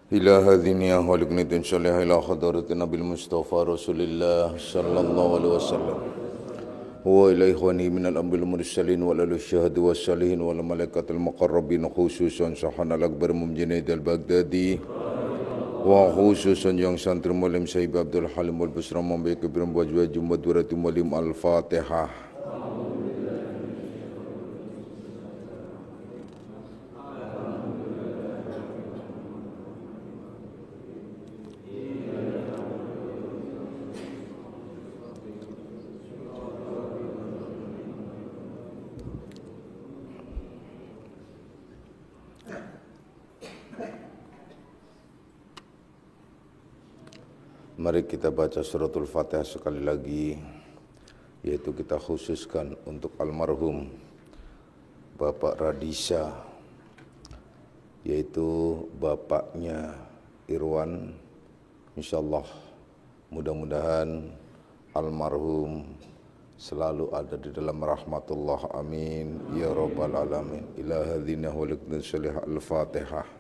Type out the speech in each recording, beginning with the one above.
إلى هذه خالقنا صلى إلى حضرة النبي المصطفى رسول الله صلى الله عليه وسلم وإلى إخوانه من الأنبياء المرسلين والأهل الشهد والصالحين والملائكة المقربين خصوصا سبحان الأكبر مجنيد البغدادي وخصوصا yang santri mulim Syekh Abdul Halim wal Busra membaik kebiram wajwa Jumat 205 Al-Fatihah. Mari kita baca suratul Fatihah sekali lagi, yaitu kita khususkan untuk almarhum Bapak Radisa, yaitu bapaknya Irwan. Insyaallah mudah-mudahan almarhum selalu ada di dalam rahmatullah, amin ya rabbal alamin. Ila hadzina walikna sholih al-Fatihah.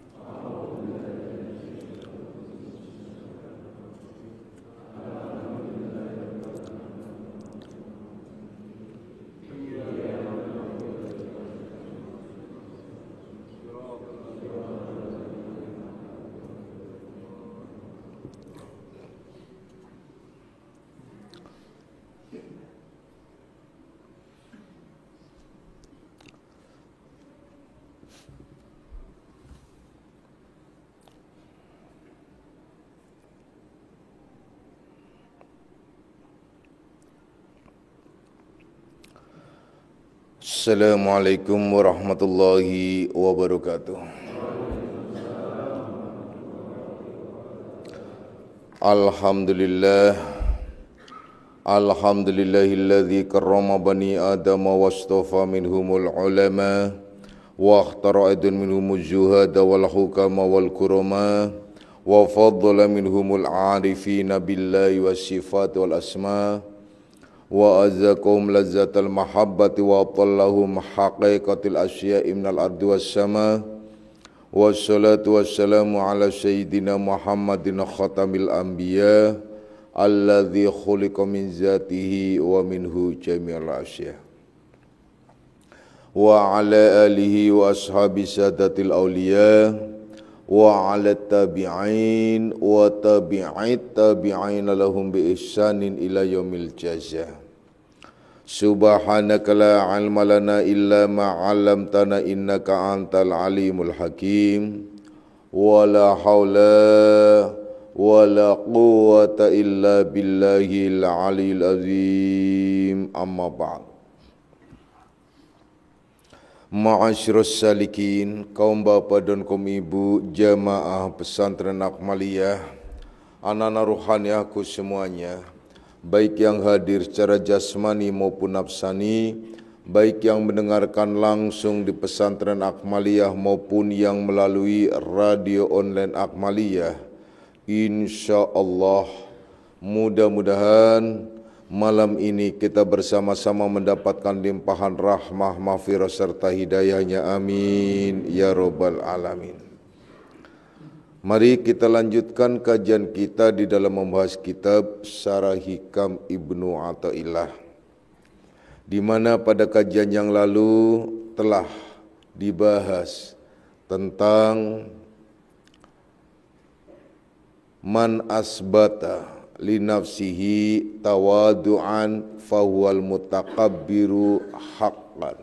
Assalamualaikum warahmatullahi wabarakatuh. Alhamdulillahilladzi karrama bani adama wastafa minhumul ulama wa akhtara aidan minhumuz zuhada wal hukama wal kurama wa faddala minhumul arifina billahi was sifat wal asma wa azzakum lazzatal mahabbati wa abtallahum haqiqatil asya'i minal ardi was sama wassalatu wassalamu ala sayyidina Muhammadin khatamil anbiya alladzi khuliqa min zatihi wa minhu jami'ul asya wa ala alihi wa ashabi sadatil awliya wa ala tabi'in wa tabi'it tabi'in lahum bi ihsanin ila yaumil jazaa. Subhanaka la ilma lana illa ma 'allamtana innaka antal alimul hakim. Wa la haula wa la quwwata illa billahil aliyil azim. Amma ba'd. Ma'asyiros salikin, kaum bapak dan kaum ibu, jamaah pesantren Akmaliyah, anak-anak ruhaniahku semuanya, baik yang hadir secara jasmani maupun nafsani, baik yang mendengarkan langsung di pesantren Akmaliyah maupun yang melalui radio online Akmaliyah. InsyaAllah mudah-mudahan malam ini kita bersama-sama mendapatkan limpahan rahmah, maghfirah serta hidayahnya, amin ya rabbal alamin. Mari kita lanjutkan kajian kita di dalam membahas kitab Syarah Hikam Ibnu Athaillah, di mana pada kajian yang lalu telah dibahas tentang man asbata li nafsihi tawadu'an fahuwal mutakabbiru haqqan,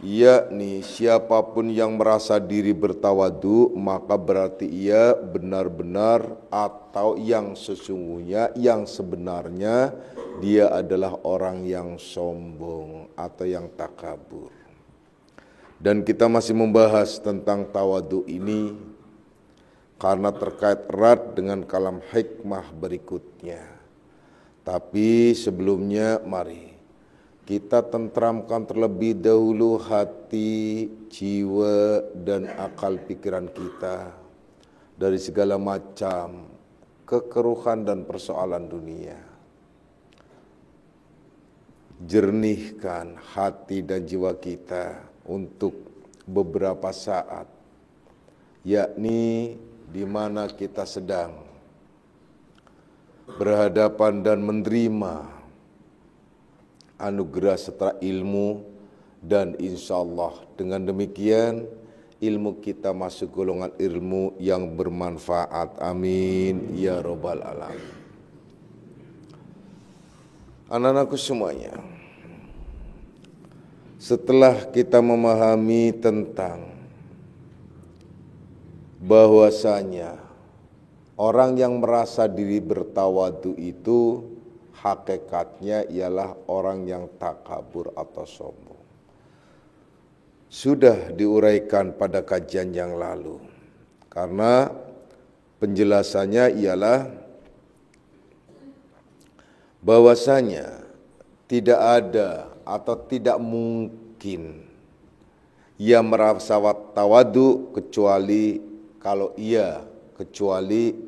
yakni siapapun yang merasa diri bertawadu maka berarti ia benar-benar atau yang sesungguhnya, yang sebenarnya dia adalah orang yang sombong atau yang takabur. Dan kita masih membahas tentang tawadu ini karena terkait erat dengan kalam hikmah berikutnya. Tapi sebelumnya mari kita tentramkan terlebih dahulu hati, jiwa, dan akal pikiran kita dari segala macam kekeruhan dan persoalan dunia. Jernihkan hati dan jiwa kita untuk beberapa saat, yakni di mana kita sedang berhadapan dan menerima anugerah serta ilmu, dan insya Allah dengan demikian ilmu kita masuk golongan ilmu yang bermanfaat. Amin ya robbal alamin. Anak-anakku semuanya, setelah kita memahami tentang bahwasanya orang yang merasa diri bertawadu itu hakikatnya ialah orang yang takabur atau sombong, sudah diuraikan pada kajian yang lalu. Karena penjelasannya ialah bahwasanya tidak ada atau tidak mungkin ia merasa tawadu kecuali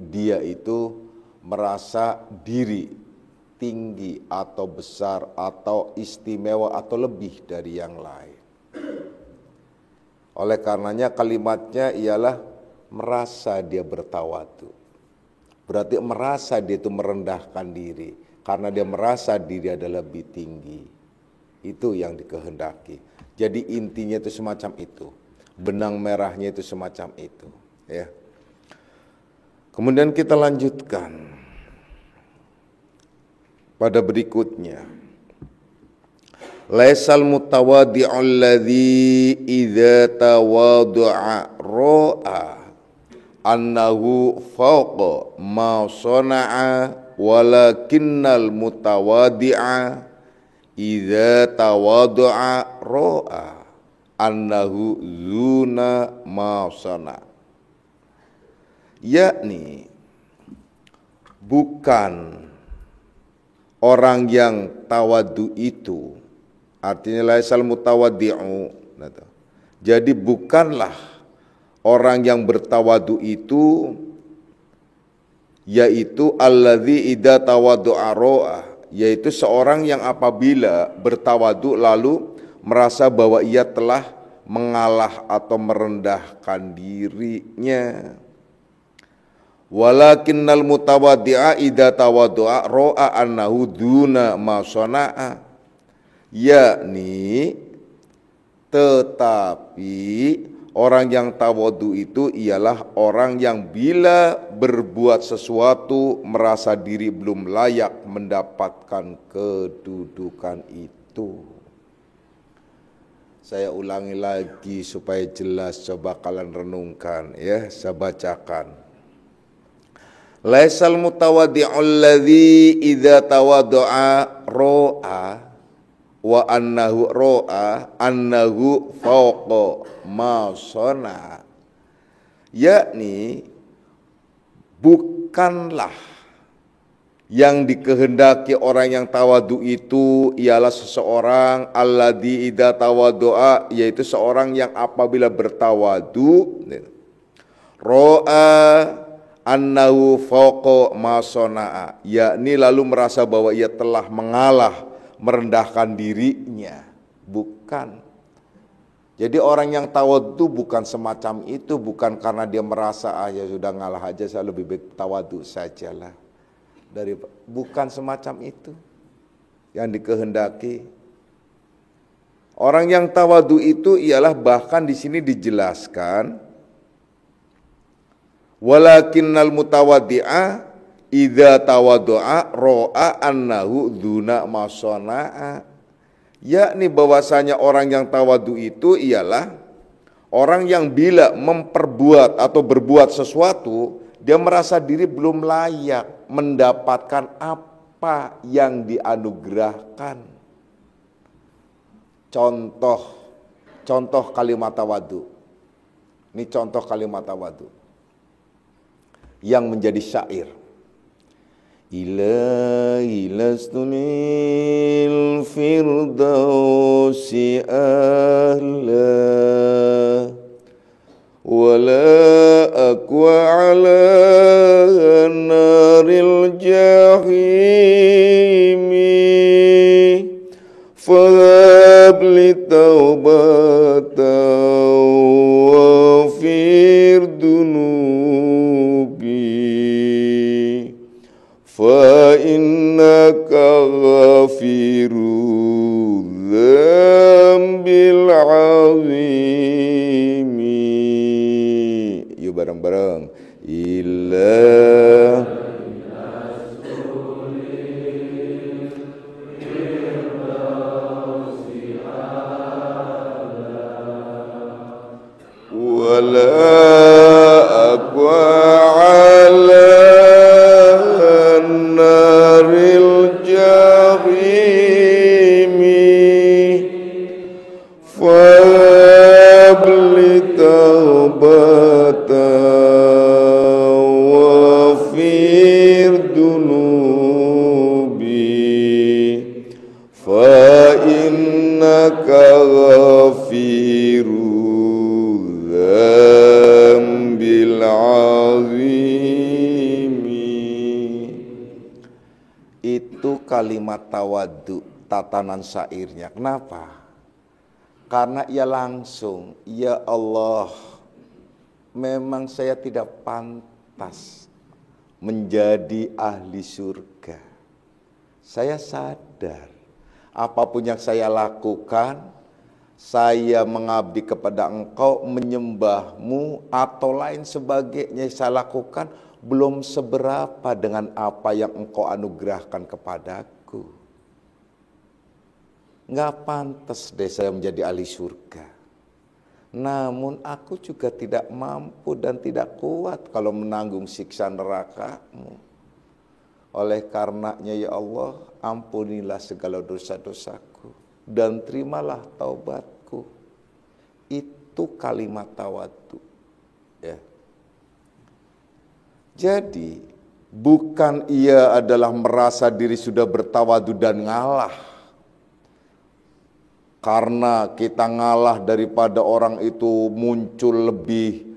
dia itu merasa diri tinggi atau besar atau istimewa atau lebih dari yang lain. Oleh karenanya kalimatnya ialah merasa dia bertawadu. Berarti merasa dia itu merendahkan diri karena dia merasa diri adalah lebih tinggi. Itu yang dikehendaki. Jadi intinya itu semacam itu. Benang merahnya itu semacam itu, ya. Kemudian kita lanjutkan pada berikutnya. Laisal mutawaddi'u alladzi idza tawaddu'a ra'a annahu fawqa ma sana'a walakinnal mutawaddi'a idza tawaddu'a ra'a annahu zuna ma sana'a. Yakni bukan orang yang tawadu itu, artinya laisal mutawaddi'u. Jadi bukanlah orang yang bertawadu itu, yaitu alladzi idza tawaddu'a ra'a, yaitu seorang yang apabila bertawadu lalu merasa bahwa ia telah mengalah atau merendahkan dirinya. Walakinnal mutawaddi'a idza tawaddu'a ra'a annahu duna ma sana'a, yakni tetapi orang yang tawadu itu ialah orang yang bila berbuat sesuatu merasa diri belum layak mendapatkan kedudukan itu. Saya ulangi lagi supaya jelas, coba kalian renungkan ya, saya bacakan. Laisal mutawaddi'u alladzi idza tawadda'a ra'a wa annahu fawqa ma sana'a, yakni bukanlah yang dikehendaki orang yang tawadu itu ialah seseorang alladzi idza tawadda'a, yaitu seorang yang apabila bertawadu ra'a annahu fawqa ma sana'a, yakni lalu merasa bahwa ia telah mengalah, merendahkan dirinya. Bukan. Jadi orang yang tawadu bukan semacam itu, bukan karena dia merasa ya sudah ngalah aja, saya lebih baik tawadu sajalah. Bukan semacam itu yang dikehendaki. Orang yang tawadu itu ialah, bahkan di sini dijelaskan, walakinnal mutawaddi'a idza tawaddu'a ra'a annahu dzuna ma sana'a, yakni bahwasanya orang yang tawadu itu ialah orang yang bila memperbuat atau berbuat sesuatu dia merasa diri belum layak mendapatkan apa yang dianugerahkan. Contoh kalimat tawadu. Ini contoh kalimat tawadu yang menjadi syair. Ilahi lastunil firdausi ahla wala aqwa ala naril jahimi fahab li taubatan wa firdunu ghafiru dzambil azimi. Yuk bareng-bareng. Illa wala aqwa ala naril jahimi fabli taubata wa fir dunubi fa innaka ghafiru dzambil azimi. Itu kalimat tawadhu, tatanan syairnya. Kenapa? Karena ia langsung, ya Allah, memang saya tidak pantas menjadi ahli surga. Saya sadar, apapun yang saya lakukan, saya mengabdi kepada Engkau, menyembahmu atau lain sebagainya yang saya lakukan belum seberapa dengan apa yang Engkau anugerahkan kepadaku. Nggak pantas deh saya menjadi ahli surga. Namun aku juga tidak mampu dan tidak kuat kalau menanggung siksa neraka-Mu. Oleh karenanya ya Allah, ampunilah segala dosa-dosaku dan terimalah taubatku. Itu kalimat tawadhu, ya. Jadi bukan ia adalah merasa diri sudah bertawadhu dan ngalah. Karena kita ngalah daripada orang itu muncul lebih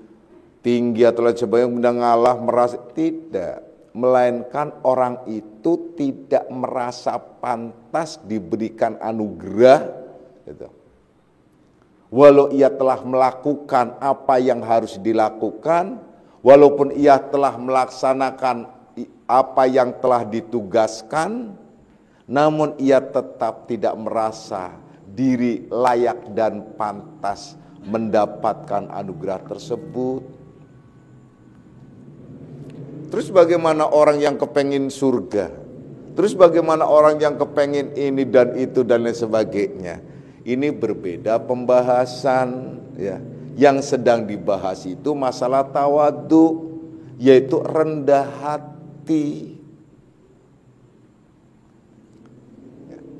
tinggi atau lain sebagainya, kemudian ngalah merasa tidak. Melainkan orang itu tidak merasa pantas diberikan anugerah gitu. Walau ia telah melakukan apa yang harus dilakukan, walaupun ia telah melaksanakan apa yang telah ditugaskan, namun ia tetap tidak merasa diri layak dan pantas mendapatkan anugerah tersebut. Terus bagaimana orang yang kepengen surga? Terus bagaimana orang yang kepengen ini dan itu dan lain sebagainya? Ini berbeda pembahasan, ya. Yang sedang dibahas itu masalah tawadhu, yaitu rendah hati.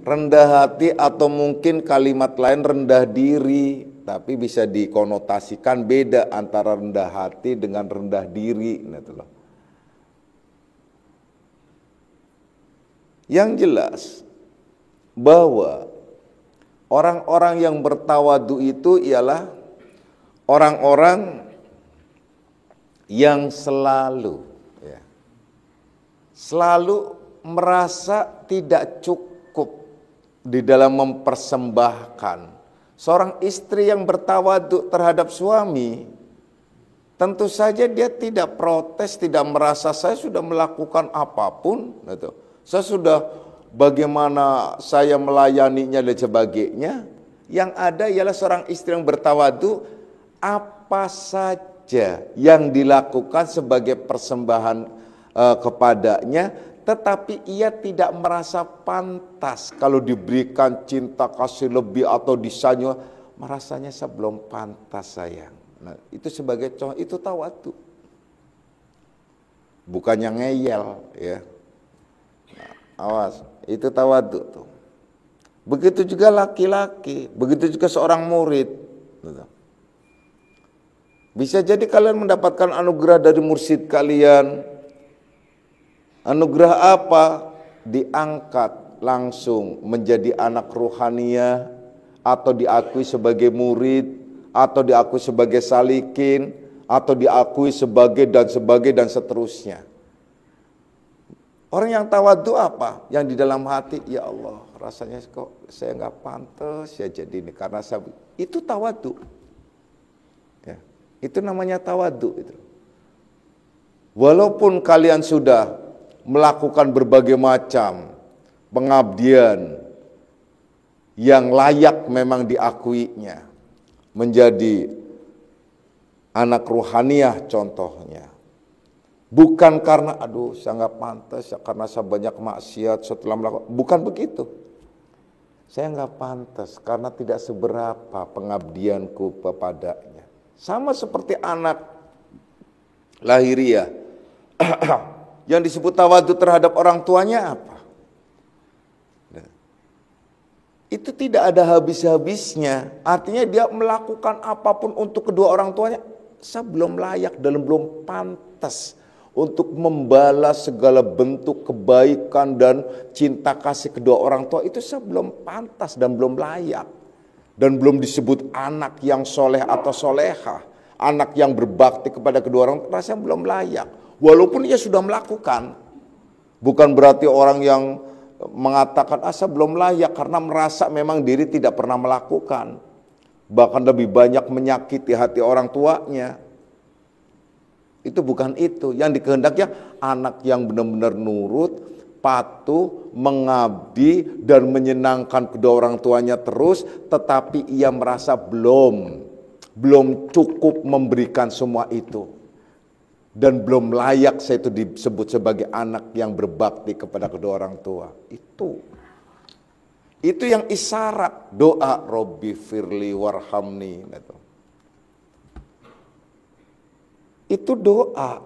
Rendah hati atau mungkin kalimat lain rendah diri, tapi bisa dikonotasikan beda antara rendah hati dengan rendah diri, gitu loh. Yang jelas bahwa orang-orang yang bertawadhu itu ialah orang-orang yang selalu merasa tidak cukup di dalam mempersembahkan. Seorang istri yang bertawadhu terhadap suami, tentu saja dia tidak protes, tidak merasa saya sudah melakukan apapun, gitu. Saya sudah bagaimana saya melayaninya dan sebagainya. Yang ada ialah seorang istri yang bertawadhu, apa saja yang dilakukan sebagai persembahan kepadanya, tetapi ia tidak merasa pantas kalau diberikan cinta kasih lebih atau disanjung, merasanya saya belum pantas sayang. Nah, itu sebagai contoh, itu tawadhu. Bukannya ngeyel, ya. Awas, itu tawadhu tuh. Begitu juga laki-laki, begitu juga seorang murid. Bisa jadi kalian mendapatkan anugerah dari mursyid kalian. Anugerah apa? Diangkat langsung menjadi anak ruhaniyah, atau diakui sebagai murid, atau diakui sebagai salikin, atau diakui sebagai dan seterusnya. Orang yang tawadhu apa? Yang di dalam hati, ya Allah, rasanya kok saya nggak pantas ya jadi ini karena saya, itu tawadhu. Ya, itu namanya tawadhu itu. Walaupun kalian sudah melakukan berbagai macam, pengabdian yang layak memang diakuinya, menjadi anak ruhaniah contohnya. Bukan karena saya nggak pantas ya, karena saya banyak maksiat setelah melakukan. Bukan begitu. Saya nggak pantas karena tidak seberapa pengabdianku kepadanya. Sama seperti anak lahiriah yang disebut tawadhu terhadap orang tuanya apa? Itu tidak ada habis-habisnya. Artinya dia melakukan apapun untuk kedua orang tuanya. Saya belum layak dan belum pantas untuk membalas segala bentuk kebaikan dan cinta kasih kedua orang tua. Itu saya belum pantas dan belum layak. Dan belum disebut anak yang soleh atau soleha. Anak yang berbakti kepada kedua orang tua, saya belum layak. Walaupun ia sudah melakukan. Bukan berarti orang yang mengatakan saya belum layak karena merasa memang diri tidak pernah melakukan. Bahkan lebih banyak menyakiti hati orang tuanya. Itu bukan itu. Yang dikehendaki anak yang benar-benar nurut, patuh, mengabdi dan menyenangkan kedua orang tuanya terus, tetapi ia merasa belum cukup memberikan semua itu. Dan belum layak saya itu disebut sebagai anak yang berbakti kepada kedua orang tua. Itu yang isyarat doa Robbi firli warhamni. Itu doa.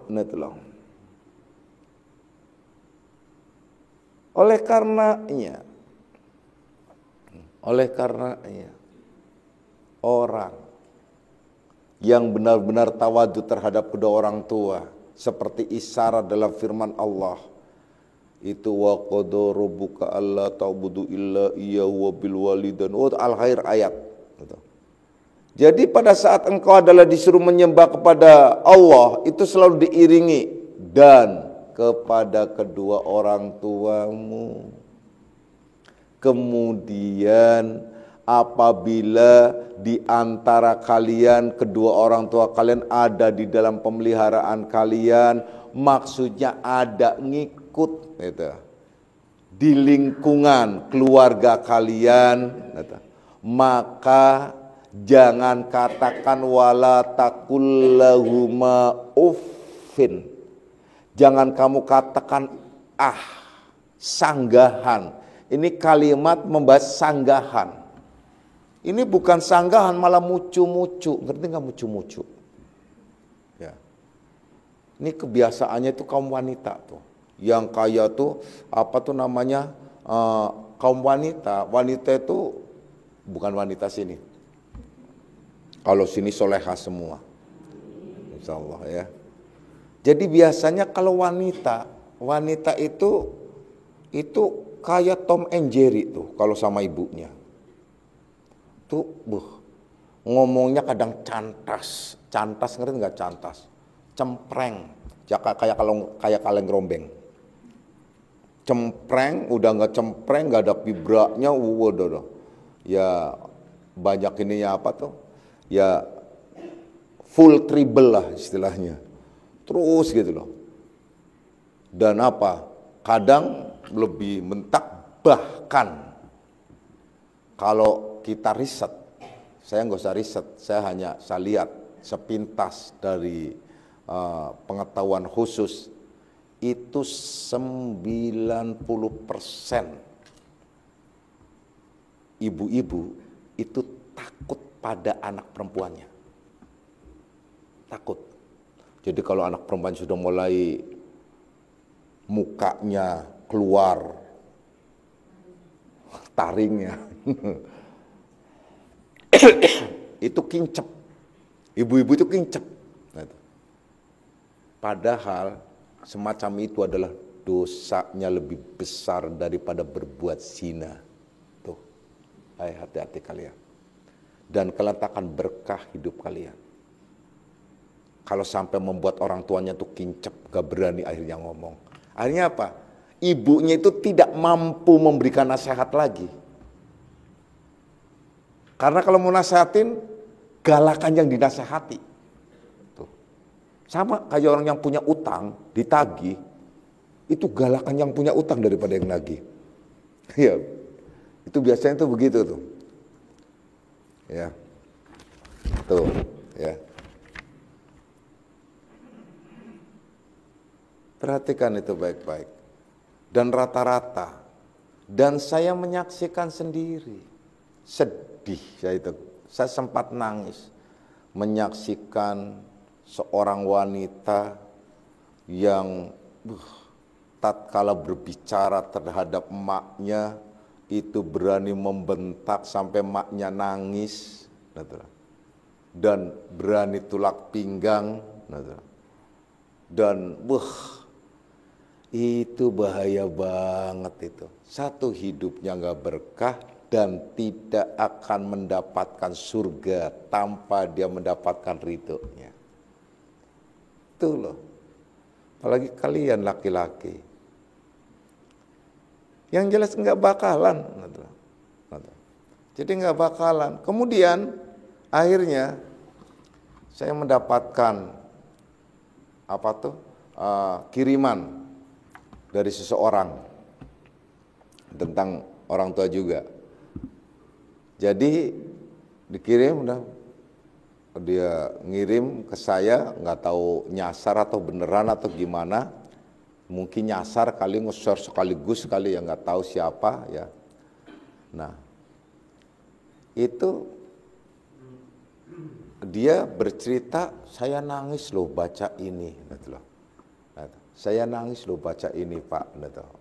Oleh karenanya orang yang benar-benar tawadhu terhadap kedua orang tua, seperti isyarat dalam firman Allah, itu wa qada rabbuka alla ta'budu illa iyyahu wa bil walidain, Al-Ghair ayat. Jadi pada saat engkau adalah disuruh menyembah kepada Allah, itu selalu diiringi dan kepada kedua orang tuamu. Kemudian apabila di antara kalian, kedua orang tua kalian ada di dalam pemeliharaan kalian, maksudnya ada ngikut gitu, di lingkungan keluarga kalian, gitu, maka jangan katakan wala taqul lahuma uffin. Jangan kamu katakan sanggahan. Ini kalimat membahas sanggahan. Ini bukan sanggahan, malah mucu-mucu. Ngerti nggak mucu-mucu? Ya. Ini kebiasaannya itu kaum wanita tuh. Yang kaya tuh apa tuh namanya? Kaum wanita. Wanita itu bukan wanita sini. Kalau sini soleha semua. Insya Allah ya. Jadi biasanya kalau wanita itu kayak Tom and Jerry tuh kalau sama ibunya. Tuh, ngomongnya kadang cantas, ngerti nggak cantas? Cempreng, kayak kaleng rombeng. Cempreng, udah nggak cempreng, nggak ada vibraknya, waduh. Ya banyak ininya apa tuh? Ya full treble lah istilahnya. Terus gitu loh. Dan apa? Kadang lebih mentak, bahkan kalau kita riset, saya nggak usah riset, saya lihat sepintas dari pengetahuan khusus, itu 90% ibu-ibu itu takut pada anak perempuannya. Takut. Jadi kalau anak perempuan sudah mulai mukanya keluar taringnya, itu kincep. Ibu-ibu itu kincep. Padahal semacam itu adalah dosanya lebih besar daripada berbuat zina. Tuh, hati-hati kalian. Dan keletakan berkah hidup kalian. Kalau sampai membuat orang tuanya tuh kincep, gak berani akhirnya ngomong. Akhirnya apa? Ibunya itu tidak mampu memberikan nasihat lagi. Karena kalau mau nasihatin, galakan yang dinasehati. Tuh. Sama kayak orang yang punya utang, ditagih, itu galakan yang punya utang daripada yang nagih. Ya, itu biasanya tuh begitu tuh. Ya, tuh, ya. Perhatikan itu baik-baik. Dan rata-rata, dan saya menyaksikan sendiri, sedih saya sempat nangis menyaksikan seorang wanita yang tatkala berbicara terhadap emaknya itu berani membentak sampai emaknya nangis, dan berani tulak pinggang, dan itu bahaya banget itu. Satu, hidupnya nggak berkah dan tidak akan mendapatkan surga tanpa dia mendapatkan ridhonya. Itu loh. Apalagi kalian laki-laki. Yang jelas nggak bakalan. Jadi nggak bakalan. Kemudian akhirnya saya mendapatkan kiriman dari seseorang tentang orang tua juga. Jadi dikirim, dia ngirim ke saya, nggak tahu nyasar atau beneran atau gimana. Mungkin nyasar kali, nge-share sekaligus kali ya, nggak tahu siapa ya. Nah, itu dia bercerita, saya nangis loh baca ini, gitu loh. Saya nangis loh baca ini Pak.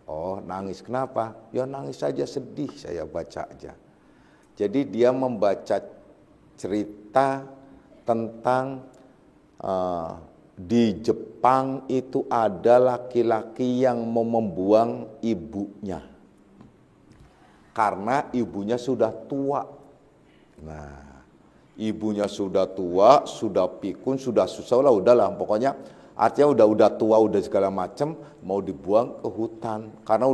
Oh nangis, kenapa? Ya nangis saja, sedih saya baca aja. Jadi dia membaca cerita tentang di Jepang itu ada laki-laki yang mau membuang ibunya. Karena ibunya sudah tua. Nah, ibunya sudah tua, sudah pikun, sudah susah lah, udahlah pokoknya. Artinya udah tua, udah segala macam, mau dibuang ke hutan karena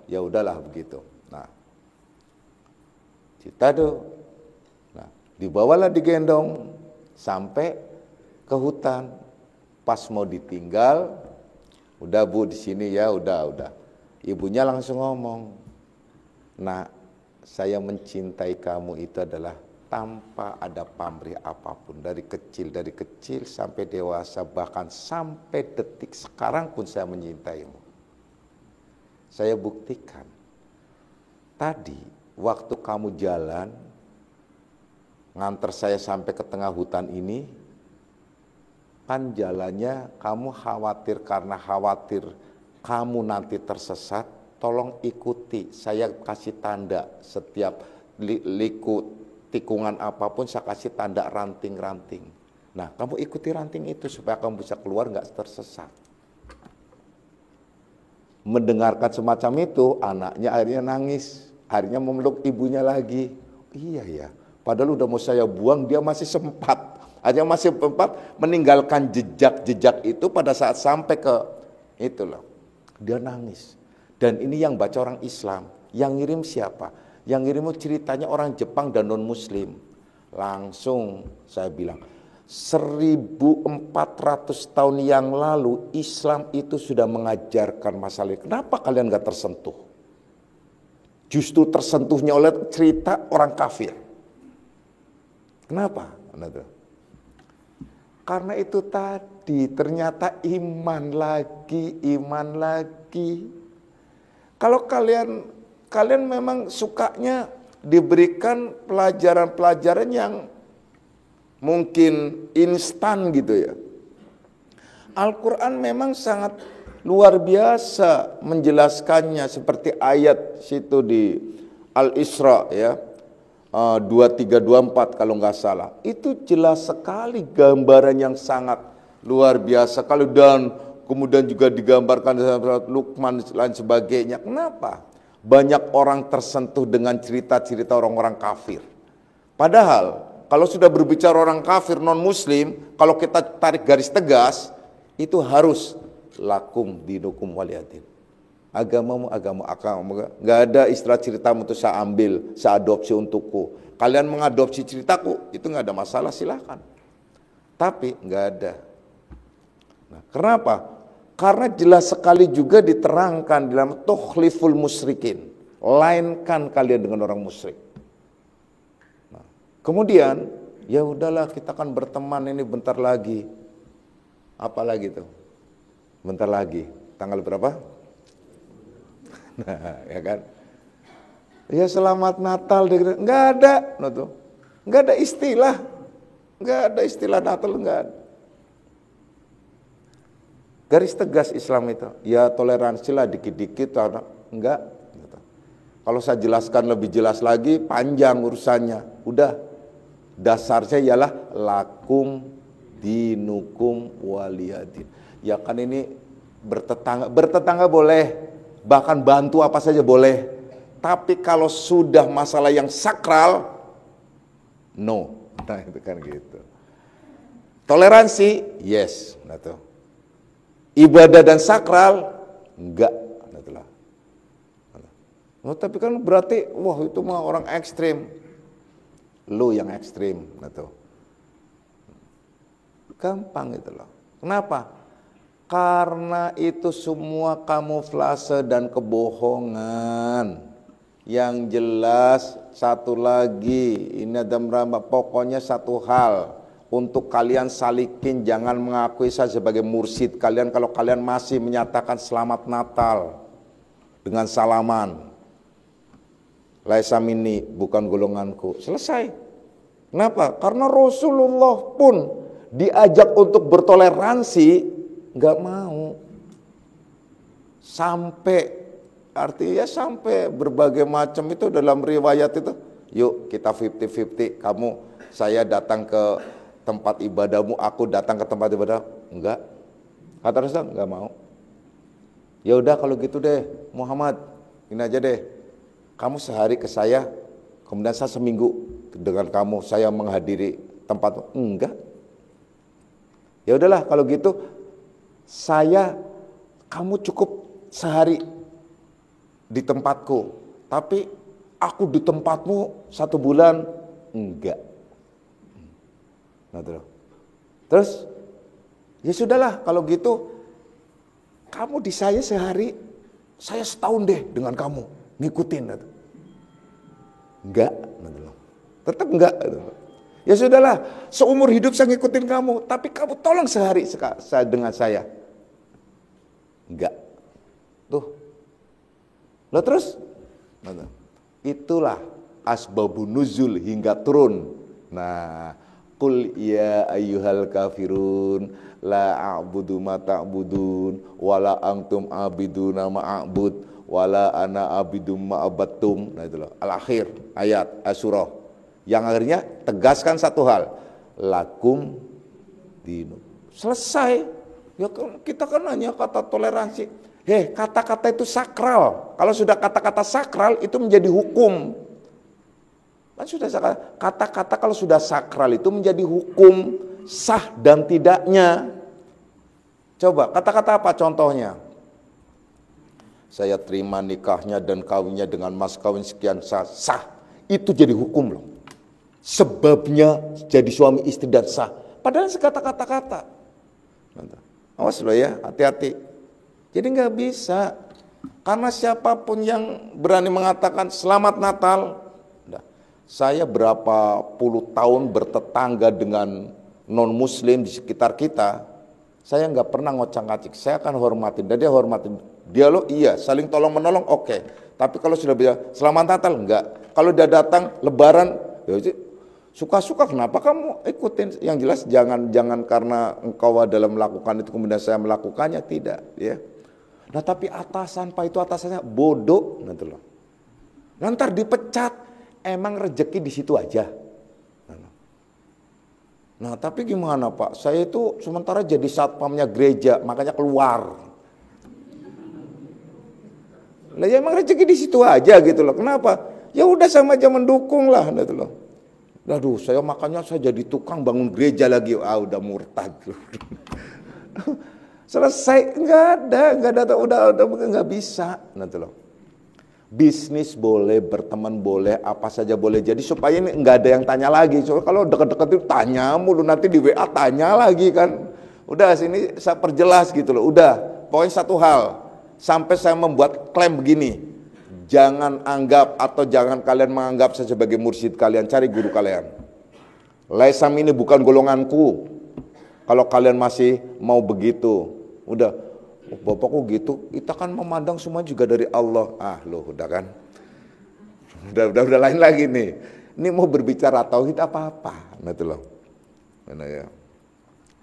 ya udahlah begitu. Nah, kita tuh, dibawalah digendong sampai ke hutan. Pas mau ditinggal, udah Bu di sini ya, udah. Ibunya langsung ngomong, "Nah, saya mencintai kamu itu adalah tanpa ada pamrih apapun, dari kecil sampai dewasa, bahkan sampai detik sekarang pun saya menyintaimu." Saya buktikan. Tadi waktu kamu jalan nganter saya sampai ke tengah hutan ini, kan jalannya kamu khawatir, karena khawatir kamu nanti tersesat, tolong ikuti, saya kasih tanda setiap tikungan apapun saya kasih tanda ranting-ranting. Nah, kamu ikuti ranting itu supaya kamu bisa keluar nggak tersesat. Mendengarkan semacam itu, anaknya akhirnya nangis, akhirnya memeluk ibunya lagi. Iya ya, padahal udah mau saya buang, dia masih sempat. Akhirnya masih sempat meninggalkan jejak-jejak itu pada saat sampai ke itu loh. Dia nangis. Dan ini yang baca orang Islam. Yang ngirim siapa? Yang ngirim ceritanya orang Jepang dan non-Muslim. Langsung saya bilang, 1400 tahun yang lalu Islam itu sudah mengajarkan masalah ini. Kenapa kalian gak tersentuh? Justru tersentuhnya oleh cerita orang kafir. Kenapa? Karena itu tadi, ternyata iman lagi. Kalau kalian memang sukanya diberikan pelajaran-pelajaran yang mungkin instan gitu ya. Al-Quran memang sangat luar biasa menjelaskannya, seperti ayat situ di Al-Isra ya, 23-24 kalau nggak salah. Itu jelas sekali gambaran yang sangat luar biasa. Dan kemudian juga digambarkan Luqman dan lain sebagainya. Kenapa? Banyak orang tersentuh dengan cerita-cerita orang-orang kafir. Padahal kalau sudah berbicara orang kafir non-muslim, kalau kita tarik garis tegas, itu harus lakum dinukum waliyadin. Agamamu, agama. Nggak ada istilah ceritamu itu saya ambil, saya adopsi untukku. Kalian mengadopsi ceritaku, itu nggak ada masalah, silakan. Tapi nggak ada. Nah, kenapa? Karena jelas sekali juga diterangkan dalam tukhliful musyrikin. lainkan kalian dengan orang musyrik. Nah, kemudian ya udahlah, kita kan berteman ini bentar lagi. Apa lagi tuh? Bentar lagi. Tanggal berapa? Nah, ya kan? Ya selamat Natal, enggak ada, nah tuh. Enggak ada istilah. Enggak ada istilah Natal, enggak ada. Garis tegas Islam itu. Ya toleransilah dikit-dikit, enggak. Kalau saya jelaskan lebih jelas lagi, panjang urusannya. Udah, dasarnya ialah lakum dinukum waliyadin. Ya kan ini bertetangga boleh, bahkan bantu apa saja boleh. Tapi kalau sudah masalah yang sakral, no. Nah itu kan gitu. Toleransi, yes. Nah tuh. Ibadah dan sakral, enggak. Nah itulah. Oh, tapi kan berarti, wah itu mah orang ekstrim. Lu yang ekstrim. Nah tuh. Gampang itu loh. Kenapa? Karena itu semua kamuflase dan kebohongan. Yang jelas satu lagi, ini ada pokoknya satu hal. Untuk kalian salikin, jangan mengakui saya sebagai mursyid kalian kalau kalian masih menyatakan selamat Natal dengan salaman. Laisa minni, bukan golonganku. Selesai. Kenapa? Karena Rasulullah pun diajak untuk bertoleransi, nggak mau. Sampai, artinya sampai berbagai macam itu dalam riwayat itu. Yuk kita 50-50, kamu, saya datang ke tempat ibadahmu, aku datang ke tempat ibadah. Enggak. Kata Rasul, enggak mau. Ya udah kalau gitu deh, Muhammad, ini aja deh. Kamu sehari ke saya, kemudian saya seminggu dengan kamu, saya menghadiri tempatmu. Enggak. Ya udahlah kalau gitu, kamu cukup sehari di tempatku, tapi aku di tempatmu 1 bulan. Enggak. Nah, terus ya sudahlah kalau gitu, kamu di saya sehari, saya setahun deh dengan kamu, ngikutin. Enggak, tetap enggak. Ya sudahlah, seumur hidup saya ngikutin kamu, tapi kamu tolong sehari dengan saya. Enggak. Tuh. Lalu terus, itulah asbabun nuzul hingga turun. Nah, qul ya ayyuhal kafirun la a'budu ma ta'budun wala antum abiduna ma a'bud wala ana abidum ma abattum. Nah itulah al-akhir ayat surah yang akhirnya tegaskan satu hal, lakum dinu. Selesai. Ya kita kan hanya kata toleransi. Kata-kata itu sakral. Kalau sudah kata-kata sakral itu menjadi hukum. Kan sudah kata-kata kalau sudah sakral itu menjadi hukum sah dan tidaknya. Coba kata-kata apa contohnya? Saya terima nikahnya dan kawinnya dengan mas kawin sekian sah. Itu jadi hukum loh. Sebabnya jadi suami istri dan sah. Padahal sekata-kata-kata. Awas loh ya, hati-hati. Jadi nggak bisa. Karena siapapun yang berani mengatakan selamat Natal. Saya berapa puluh tahun bertetangga dengan non-muslim di sekitar kita. Saya nggak pernah ngocang-ngacik. Saya akan hormatin dan dia hormatin. Dialog iya, saling tolong menolong oke. Tapi kalau sudah bilang selamat Natal enggak. Kalau dia datang lebaran, ya suka-suka, kenapa kamu ikutin? Yang jelas jangan karena engkau dalam melakukan itu kemudian saya melakukannya, tidak, ya. Nah tapi atasan, Pak, itu atasannya bodoh, nanti loh. Nanti dipecat, emang rezeki di situ aja. Nah tapi gimana Pak? Saya itu sementara jadi satpamnya gereja, makanya keluar. Lah ya emang rezeki di situ aja gitu loh. Kenapa? Ya udah sama aja mendukung lah, gitu loh. Aduh, saya makanya saya jadi tukang bangun gereja lagi. Udah murtad. Selesai, enggak ada, udah enggak bisa, gitu loh. Bisnis boleh, berteman boleh, apa saja boleh. Jadi supaya ini enggak ada yang tanya lagi. Soalnya kalau deket-deket itu tanya mulu, nanti di WA tanya lagi kan. Udah sini saya perjelas gitu loh. Udah, pokoknya satu hal. Sampai saya membuat klaim begini. Jangan anggap atau jangan kalian menganggap saya sebagai mursyid kalian, cari guru kalian. Laisam ini bukan golonganku. Kalau kalian masih mau begitu, udah, oh, bapakku gitu, kita kan memandang semua juga dari Allah. Ah, loh, udah kan? Udah lain lagi nih. Ini mau berbicara tauhid apa-apa, nah itu loh. Nah, ya.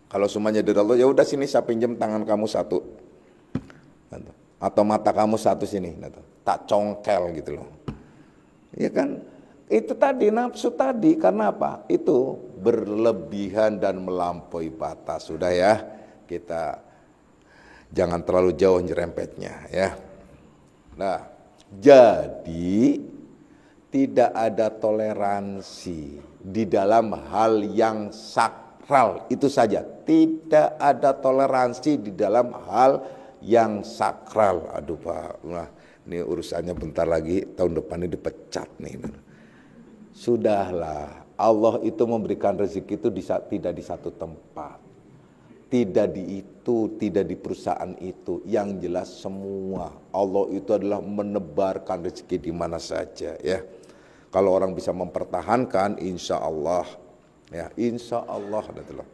Kalau semuanya dari Allah, ya udah sini saya pinjam tangan kamu satu, atau mata kamu satu sini, tak congkel gitu loh. Ya kan? Itu tadi nafsu tadi, karena apa? Itu berlebihan dan melampaui batas. Sudah ya, kita jangan terlalu jauh nyerempetnya ya. Nah, jadi tidak ada toleransi di dalam hal yang sakral, itu saja. Tidak ada toleransi di dalam hal yang sakral. Aduh Pak, nah, ini urusannya bentar lagi, tahun depan ini dipecat nih. Sudahlah, Allah itu memberikan rezeki itu tidak di satu tempat, tidak di itu, tidak di perusahaan itu. Yang jelas semua Allah itu adalah menebarkan rezeki di mana saja ya. Kalau orang bisa mempertahankan, insya Allah ya, insya Allah adalah.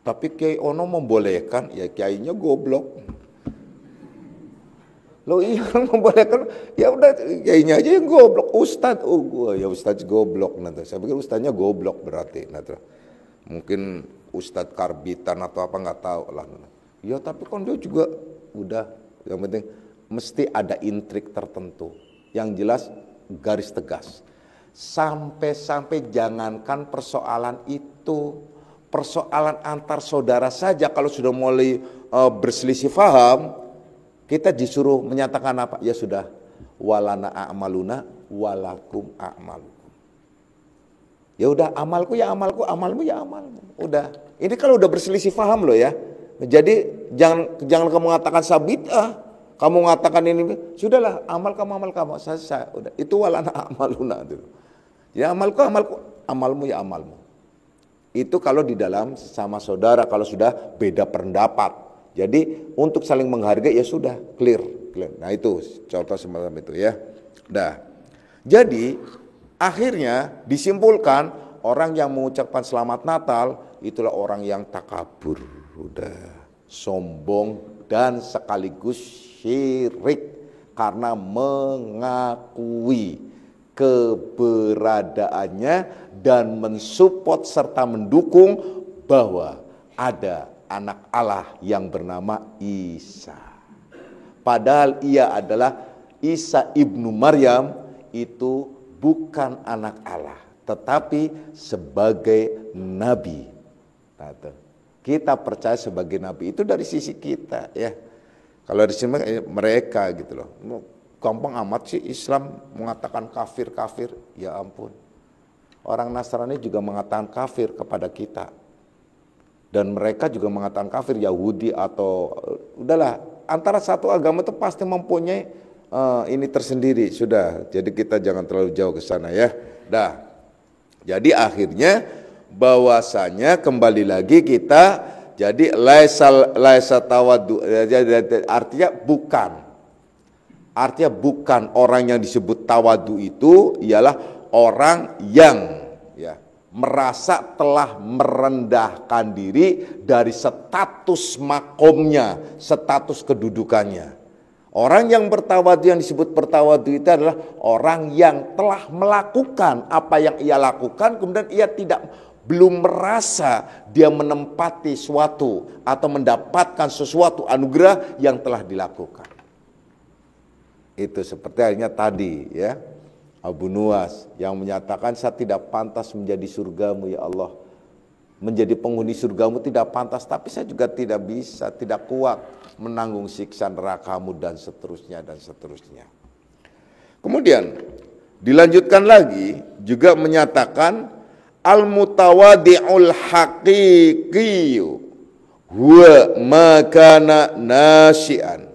Tapi Kiai Ono membolehkan, ya kiainya goblok. Lo iya membolehkan, ya udah kiainya aja yang goblok. Ustadz, ya ustadz goblok. Nanti saya pikir ustadznya goblok berarti. Nanti mungkin ustadz karbitan atau apa nggak tahu lah. Ya tapi kan dia juga udah, yang penting mesti ada intrik tertentu. Yang jelas garis tegas. Sampai-sampai jangankan persoalan itu, persoalan antar saudara saja kalau sudah mulai berselisih paham, kita disuruh menyatakan apa? Ya sudah, walana a'maluna walakum a'malukum. Ya udah, amalku ya amalku, amalmu ya amalmu. Udah. Ini kalau udah berselisih paham loh ya. Jadi jangan kamu mengatakan sabitah. Kamu mengatakan ini, sudahlah, amal kamu, saya udah. Itu walana a'maluna. Ya amalku, amalmu ya amalmu. Itu kalau di dalam sama saudara, kalau sudah beda pendapat. Jadi untuk saling menghargai ya sudah, clear. Nah itu contoh semacam itu ya. Nah, jadi akhirnya disimpulkan orang yang mengucapkan selamat Natal itulah orang yang takabur, udah sombong dan sekaligus syirik karena mengakui keberadaannya dan mensupport serta mendukung bahwa ada anak Allah yang bernama Isa. Padahal ia adalah Isa ibnu Maryam, itu bukan anak Allah, tetapi sebagai nabi. Nah, kita percaya sebagai nabi itu dari sisi kita ya. Kalau di sini mereka gitu loh. Gampang amat sih Islam mengatakan kafir, ya ampun. Orang Nasrani juga mengatakan kafir kepada kita. Dan mereka juga mengatakan kafir, Yahudi atau udahlah, antara satu agama itu pasti mempunyai ini tersendiri, sudah. Jadi kita jangan terlalu jauh ke sana ya. Dah. Jadi akhirnya bahwasanya kembali lagi kita jadi laisa tawadu, artinya bukan orang yang disebut tawadu itu ialah orang yang ya merasa telah merendahkan diri dari status makomnya, status kedudukannya. Orang yang bertawadu, yang disebut bertawadu itu adalah orang yang telah melakukan apa yang ia lakukan, kemudian ia belum merasa dia menempati suatu atau mendapatkan sesuatu anugerah yang telah dilakukan. Itu seperti halnya tadi ya, Abu Nuwas yang menyatakan saya tidak pantas menjadi surgamu ya Allah. Menjadi penghuni surgamu tidak pantas, tapi saya juga tidak bisa, tidak kuat menanggung siksa nerakamu dan seterusnya dan seterusnya. Kemudian dilanjutkan lagi juga menyatakan al-mutawadi'ul haqiqiyu huwa makana nasyi'an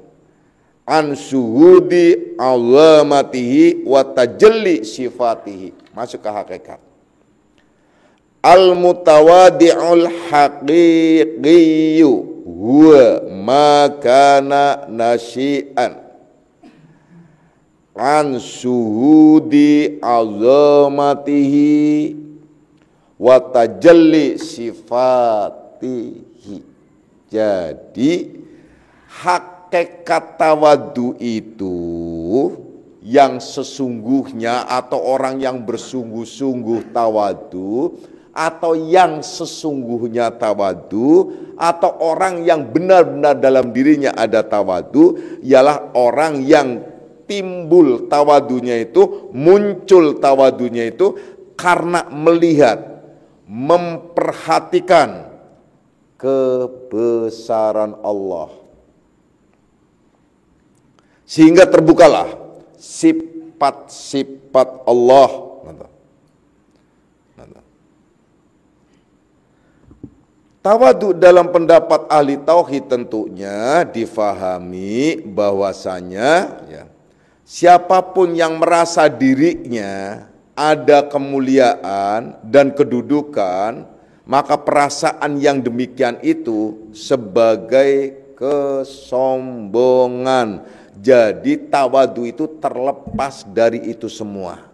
an suhudi alamatihi wa tajalli sifatihi. Masuk ke hakikat. Al-mutawadi'ul haqiqiyu huwa makana nasyi'an. an suhudi azamatihi wa tajalli sifatihi. Jadi hakikat tawadu itu yang sesungguhnya, atau orang yang bersungguh-sungguh tawadu, atau yang sesungguhnya tawadu, atau orang yang benar-benar dalam dirinya ada tawadu, ialah orang yang timbul tawadunya itu, muncul tawadunya itu karena melihat, memperhatikan kebesaran Allah, sehingga terbukalah sifat-sifat Allah. Tawadu dalam pendapat ahli tauhid tentunya difahami bahwasanya ya, siapapun yang merasa dirinya ada kemuliaan dan kedudukan, maka perasaan yang demikian itu sebagai kesombongan. Jadi tawadu itu terlepas dari itu semua.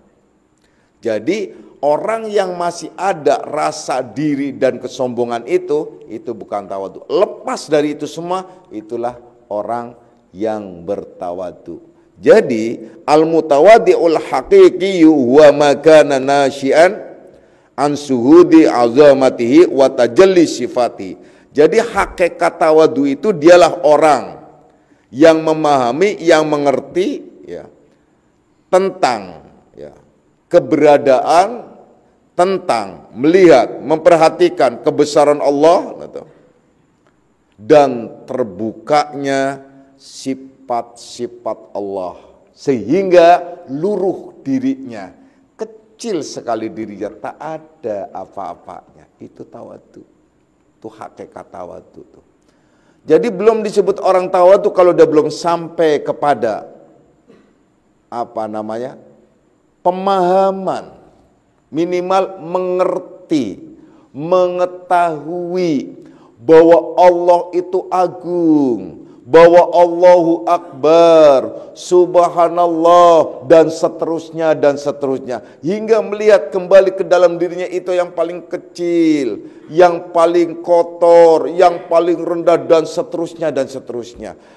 Jadi orang yang masih ada rasa diri dan kesombongan itu bukan tawadu. Lepas dari itu semua, itulah orang yang bertawadu. Jadi al-mutawaddi'ul haqiqiyyu huwa ma kana nasyi'an an suhudi azamatihi wa tajalli sifati. Jadi hakikat tawadu itu dialah orang yang memahami, yang mengerti ya, tentang ya, keberadaan, tentang melihat, memperhatikan kebesaran Allah dan terbukanya sifat-sifat Allah, sehingga luruh dirinya, kecil sekali dirinya, tak ada apa-apanya. Itu tawadu, itu hakikat tawadu tuh. Jadi belum disebut orang tawadu kalau dia belum sampai kepada pemahaman, minimal mengerti, mengetahui bahwa Allah itu agung, bahwa Allahu Akbar, Subhanallah, dan seterusnya, hingga melihat kembali ke dalam dirinya itu yang paling kecil, yang paling kotor, yang paling rendah, dan seterusnya.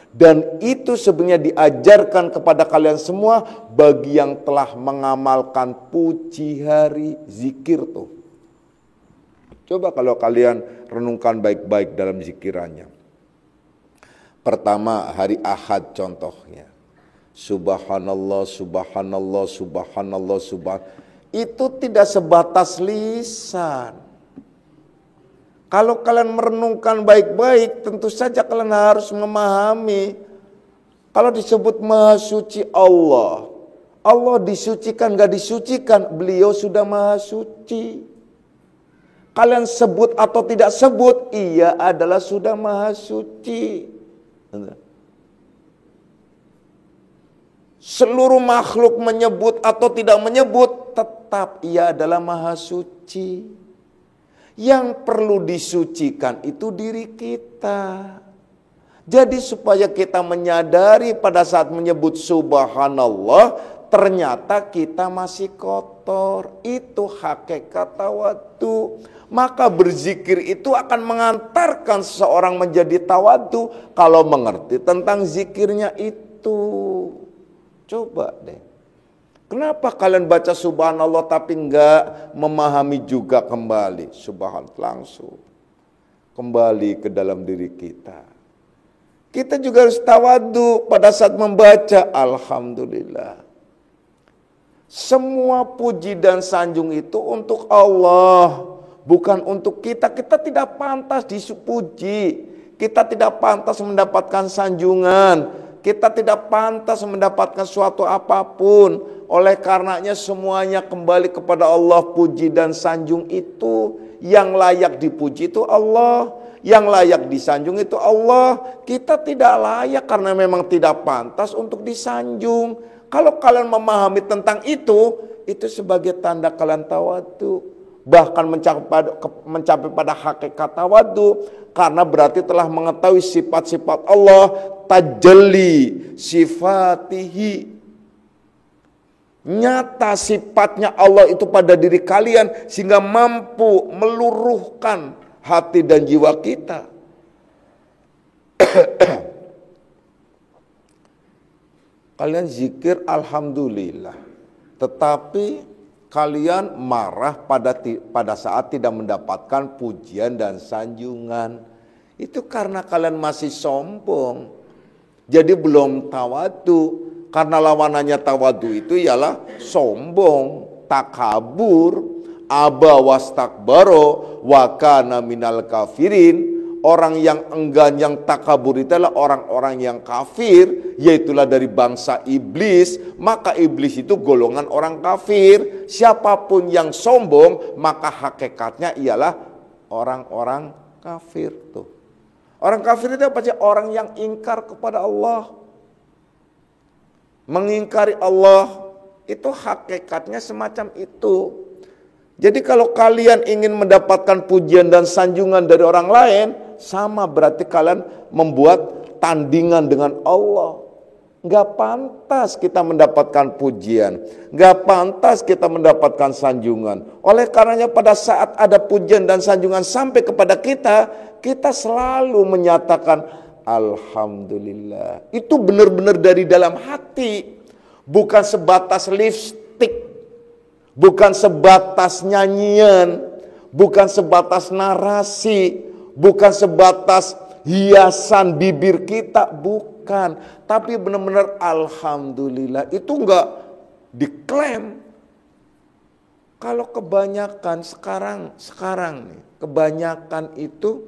Dan itu sebenarnya diajarkan kepada kalian semua bagi yang telah mengamalkan puji hari zikir tuh. Coba kalau kalian renungkan baik-baik dalam zikirannya. Pertama, hari Ahad contohnya. Subhanallah, subhanallah, subhanallah, itu tidak sebatas lisan. Kalau kalian merenungkan baik-baik, tentu saja kalian harus memahami. Kalau disebut Maha Suci Allah, Allah disucikan gak disucikan, beliau sudah Maha Suci. Kalian sebut atau tidak sebut, ia adalah sudah Maha Suci. Seluruh makhluk menyebut atau tidak menyebut, tetap ia adalah Maha Suci. Yang perlu disucikan itu diri kita. Jadi supaya kita menyadari pada saat menyebut Subhanallah, ternyata kita masih kotor. Itu hakikat tawadu. Maka berzikir itu akan mengantarkan seseorang menjadi tawadu kalau mengerti tentang zikirnya itu. Coba deh. Kenapa kalian baca subhanallah tapi enggak memahami juga kembali subhanallah langsung kembali ke dalam diri kita. Kita juga harus tawadu pada saat membaca alhamdulillah. Semua puji dan sanjung itu untuk Allah. Bukan untuk kita, kita tidak pantas dipuji, kita tidak pantas mendapatkan sanjungan, kita tidak pantas mendapatkan suatu apapun. Oleh karenanya semuanya kembali kepada Allah, puji dan sanjung itu. Yang layak dipuji itu Allah, yang layak disanjung itu Allah. Kita tidak layak karena memang tidak pantas untuk disanjung. Kalau kalian memahami tentang itu sebagai tanda kalian tawadu. Bahkan mencapai pada hakikat tawadu, karena berarti telah mengetahui sifat-sifat Allah, tajalli sifatihi. Nyata sifatnya Allah itu pada diri kalian sehingga mampu meluruhkan hati dan jiwa kita. Kalian zikir alhamdulillah, tetapi kalian marah pada saat tidak mendapatkan pujian dan sanjungan. Itu karena kalian masih sombong. Jadi belum tawadu. Karena lawanannya tawadu itu ialah sombong, takabur, aba wastakbaro, wa kana minal kafirin. Orang yang enggan, yang takabur itu adalah orang-orang yang kafir, yaitulah dari bangsa iblis. Maka iblis itu golongan orang kafir. Siapapun yang sombong, maka hakikatnya ialah orang-orang kafir tuh. Orang kafir itu apa sih? Orang yang ingkar kepada Allah. Mengingkari Allah itu hakikatnya semacam itu. Jadi kalau kalian ingin mendapatkan pujian dan sanjungan dari orang lain, sama berarti kalian membuat tandingan dengan Allah. Gak pantas kita mendapatkan pujian, gak pantas kita mendapatkan sanjungan. Oleh karenanya pada saat ada pujian dan sanjungan sampai kepada kita, kita selalu menyatakan alhamdulillah. Itu benar-benar dari dalam hati, bukan sebatas lipstik, bukan sebatas nyanyian, bukan sebatas narasi, bukan sebatas hiasan bibir kita, bukan. Tapi benar-benar alhamdulillah. Itu enggak diklaim. Kalau kebanyakan sekarang nih, kebanyakan itu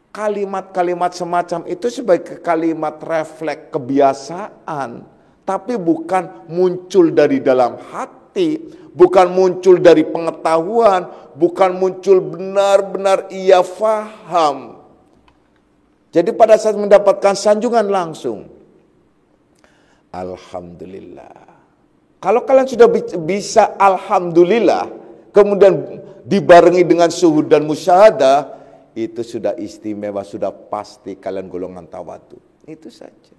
kalimat-kalimat semacam itu sebagai kalimat refleks kebiasaan, tapi bukan muncul dari dalam hati, bukan muncul dari pengetahuan, bukan muncul benar-benar ia faham. Jadi pada saat mendapatkan sanjungan langsung, alhamdulillah. Kalau kalian sudah bisa alhamdulillah, kemudian dibarengi dengan syuhud dan musyahadah, itu sudah istimewa, sudah pasti kalian golongan tawadu. Itu saja.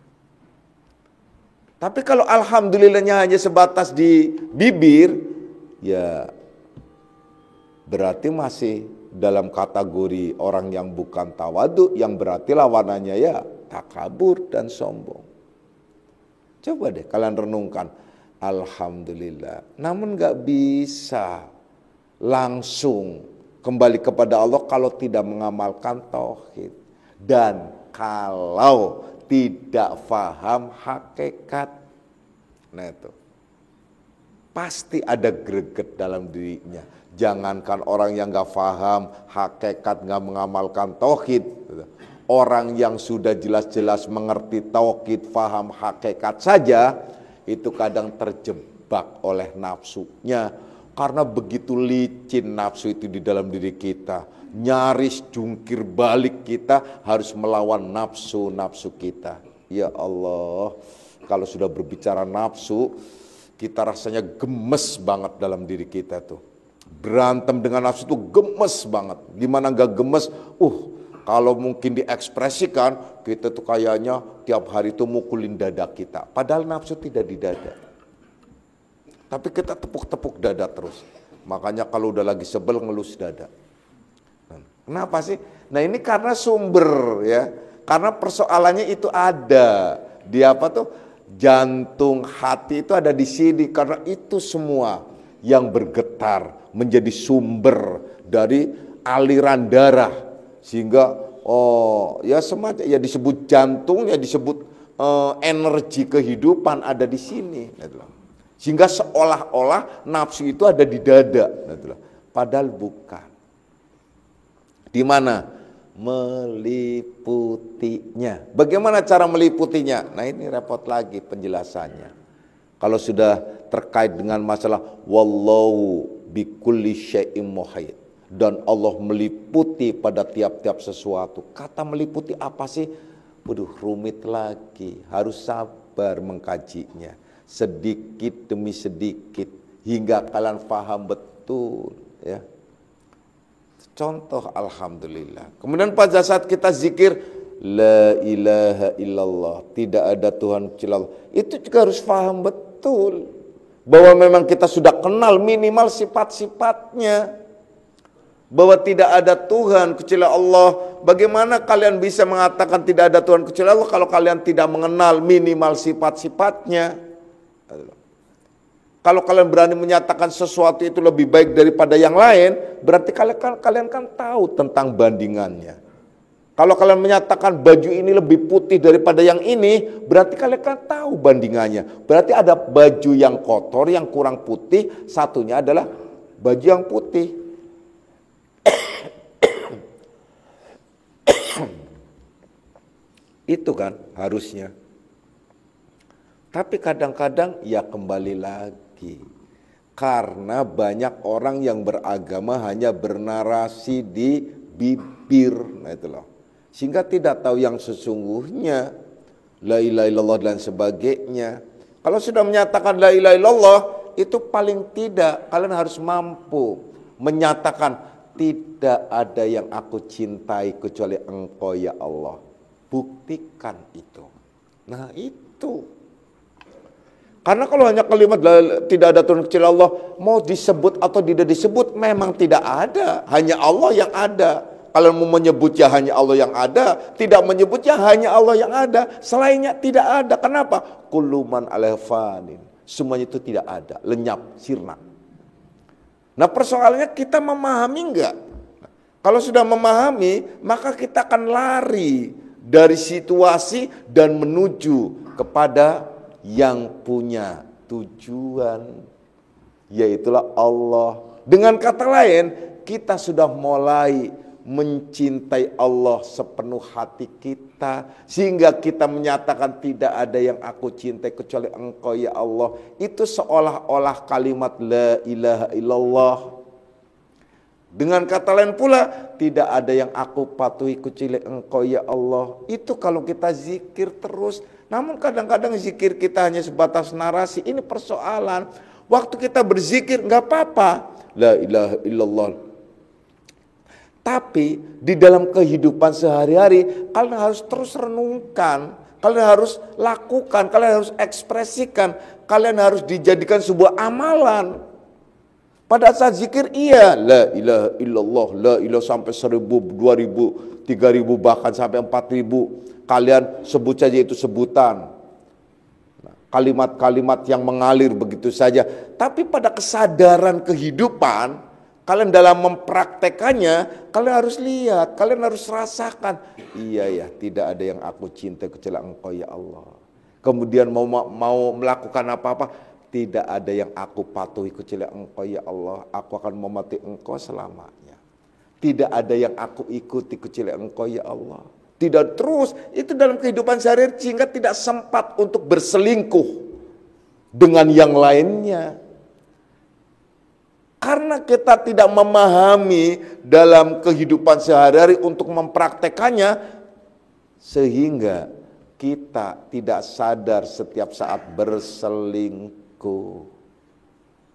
Tapi kalau alhamdulillahnya hanya sebatas di bibir, ya berarti masih dalam kategori orang yang bukan tawadu, yang berarti lawanannya ya takabur dan sombong. Coba deh kalian renungkan, alhamdulillah. Namun gak bisa langsung kembali kepada Allah kalau tidak mengamalkan tauhid dan kalau tidak faham hakikat. Nah itu pasti ada greget dalam dirinya. Jangankan orang yang gak faham hakikat, gak mengamalkan tauhid, orang yang sudah jelas-jelas mengerti tauhid, faham hakikat saja, itu kadang terjebak oleh nafsunya. Karena begitu licin nafsu itu di dalam diri kita, nyaris jungkir balik kita harus melawan nafsu-nafsu kita. Ya Allah, kalau sudah berbicara nafsu, kita rasanya gemes banget dalam diri kita tuh. Berantem dengan nafsu itu gemes banget. Dimana gak gemes, kalau mungkin diekspresikan, kita tuh kayaknya tiap hari tuh mukulin dada kita. Padahal nafsu tidak di dada. Tapi kita tepuk-tepuk dada terus. Makanya kalau udah lagi sebel ngelus dada. Kenapa sih? Nah ini karena sumber ya. Karena persoalannya itu ada. Di apa tuh? Jantung hati itu ada di sini. Karena itu semua yang bergetar menjadi sumber dari aliran darah. Sehingga ya semacam ya disebut jantung, ya disebut energi kehidupan ada di sini. Sehingga seolah-olah nafsu itu ada di dada, padahal bukan. Di mana? Meliputinya. Bagaimana cara meliputinya? Nah ini repot lagi penjelasannya. Kalau sudah terkait dengan masalah wallahu bikulli syai'im muhait, dan Allah meliputi pada tiap-tiap sesuatu. Kata meliputi apa sih? Waduh, rumit lagi, harus sabar mengkajinya. Sedikit demi sedikit hingga kalian paham betul ya. Contoh alhamdulillah. Kemudian pada saat kita zikir la ilaha illallah, tidak ada Tuhan kecuali Allah, itu juga harus paham betul. Bahwa memang kita sudah kenal minimal sifat-sifatnya. Bahwa tidak ada Tuhan kecuali Allah. Bagaimana kalian bisa mengatakan tidak ada Tuhan kecuali Allah kalau kalian tidak mengenal minimal sifat-sifatnya? Kalau kalian berani menyatakan sesuatu itu lebih baik daripada yang lain, berarti kalian kan tahu tentang bandingannya. Kalau kalian menyatakan baju ini lebih putih daripada yang ini, berarti kalian kan tahu bandingannya. Berarti ada baju yang kotor, yang kurang putih, satunya adalah baju yang putih. Itu kan harusnya. Tapi kadang-kadang ya kembali lagi. Karena banyak orang yang beragama hanya bernarasi di bibir. Nah itu loh. Sehingga tidak tahu yang sesungguhnya, la ilaha illallah dan sebagainya. Kalau sudah menyatakan la ilaha illallah, itu paling tidak kalian harus mampu menyatakan tidak ada yang aku cintai kecuali Engkau ya Allah. Buktikan itu. Nah itu. Karena kalau hanya kalimat tidak ada Tuhan kecuali Allah, mau disebut atau tidak disebut memang tidak ada. Hanya Allah yang ada. Kalau mau menyebutnya hanya Allah yang ada, tidak menyebutnya hanya Allah yang ada, selainnya tidak ada. Kenapa? Kullu man alaiha fanin. Semuanya itu tidak ada, lenyap, sirna. Nah persoalannya kita memahami enggak? Kalau sudah memahami, maka kita akan lari dari situasi dan menuju kepada yang punya tujuan, yaitulah Allah. Dengan kata lain, kita sudah mulai mencintai Allah sepenuh hati kita, sehingga kita menyatakan tidak ada yang aku cintai kecuali Engkau ya Allah. Itu seolah-olah kalimat la ilaha illallah. Dengan kata lain pula, tidak ada yang aku patuhi kecuali Engkau ya Allah. Itu kalau kita zikir terus. Namun kadang-kadang zikir kita hanya sebatas narasi. Ini persoalan. Waktu kita berzikir nggak apa-apa, la ilaha illallah. Tapi di dalam kehidupan sehari-hari kalian harus terus renungkan, kalian harus lakukan, kalian harus ekspresikan, kalian harus dijadikan sebuah amalan. Pada saat zikir iya la ilaha illallah, la ilaha sampai 1000, 2000, 3000 bahkan sampai 4000 kalian sebut saja itu sebutan. Kalimat-kalimat yang mengalir begitu saja. Tapi pada kesadaran kehidupan kalian dalam mempraktekannya, kalian harus lihat, kalian harus rasakan. Iya ya, tidak ada yang aku cinta kecuali Engkau ya Allah. Kemudian mau melakukan apa-apa, tidak ada yang aku patuhi kecuali Engkau ya Allah. Aku akan mematuhi Engkau selamanya. Tidak ada yang aku ikuti kecuali Engkau ya Allah. Tidak terus, itu dalam kehidupan sehari-hari sehingga tidak sempat untuk berselingkuh dengan yang lainnya. Karena kita tidak memahami dalam kehidupan sehari-hari untuk mempraktekannya, sehingga kita tidak sadar setiap saat berselingkuh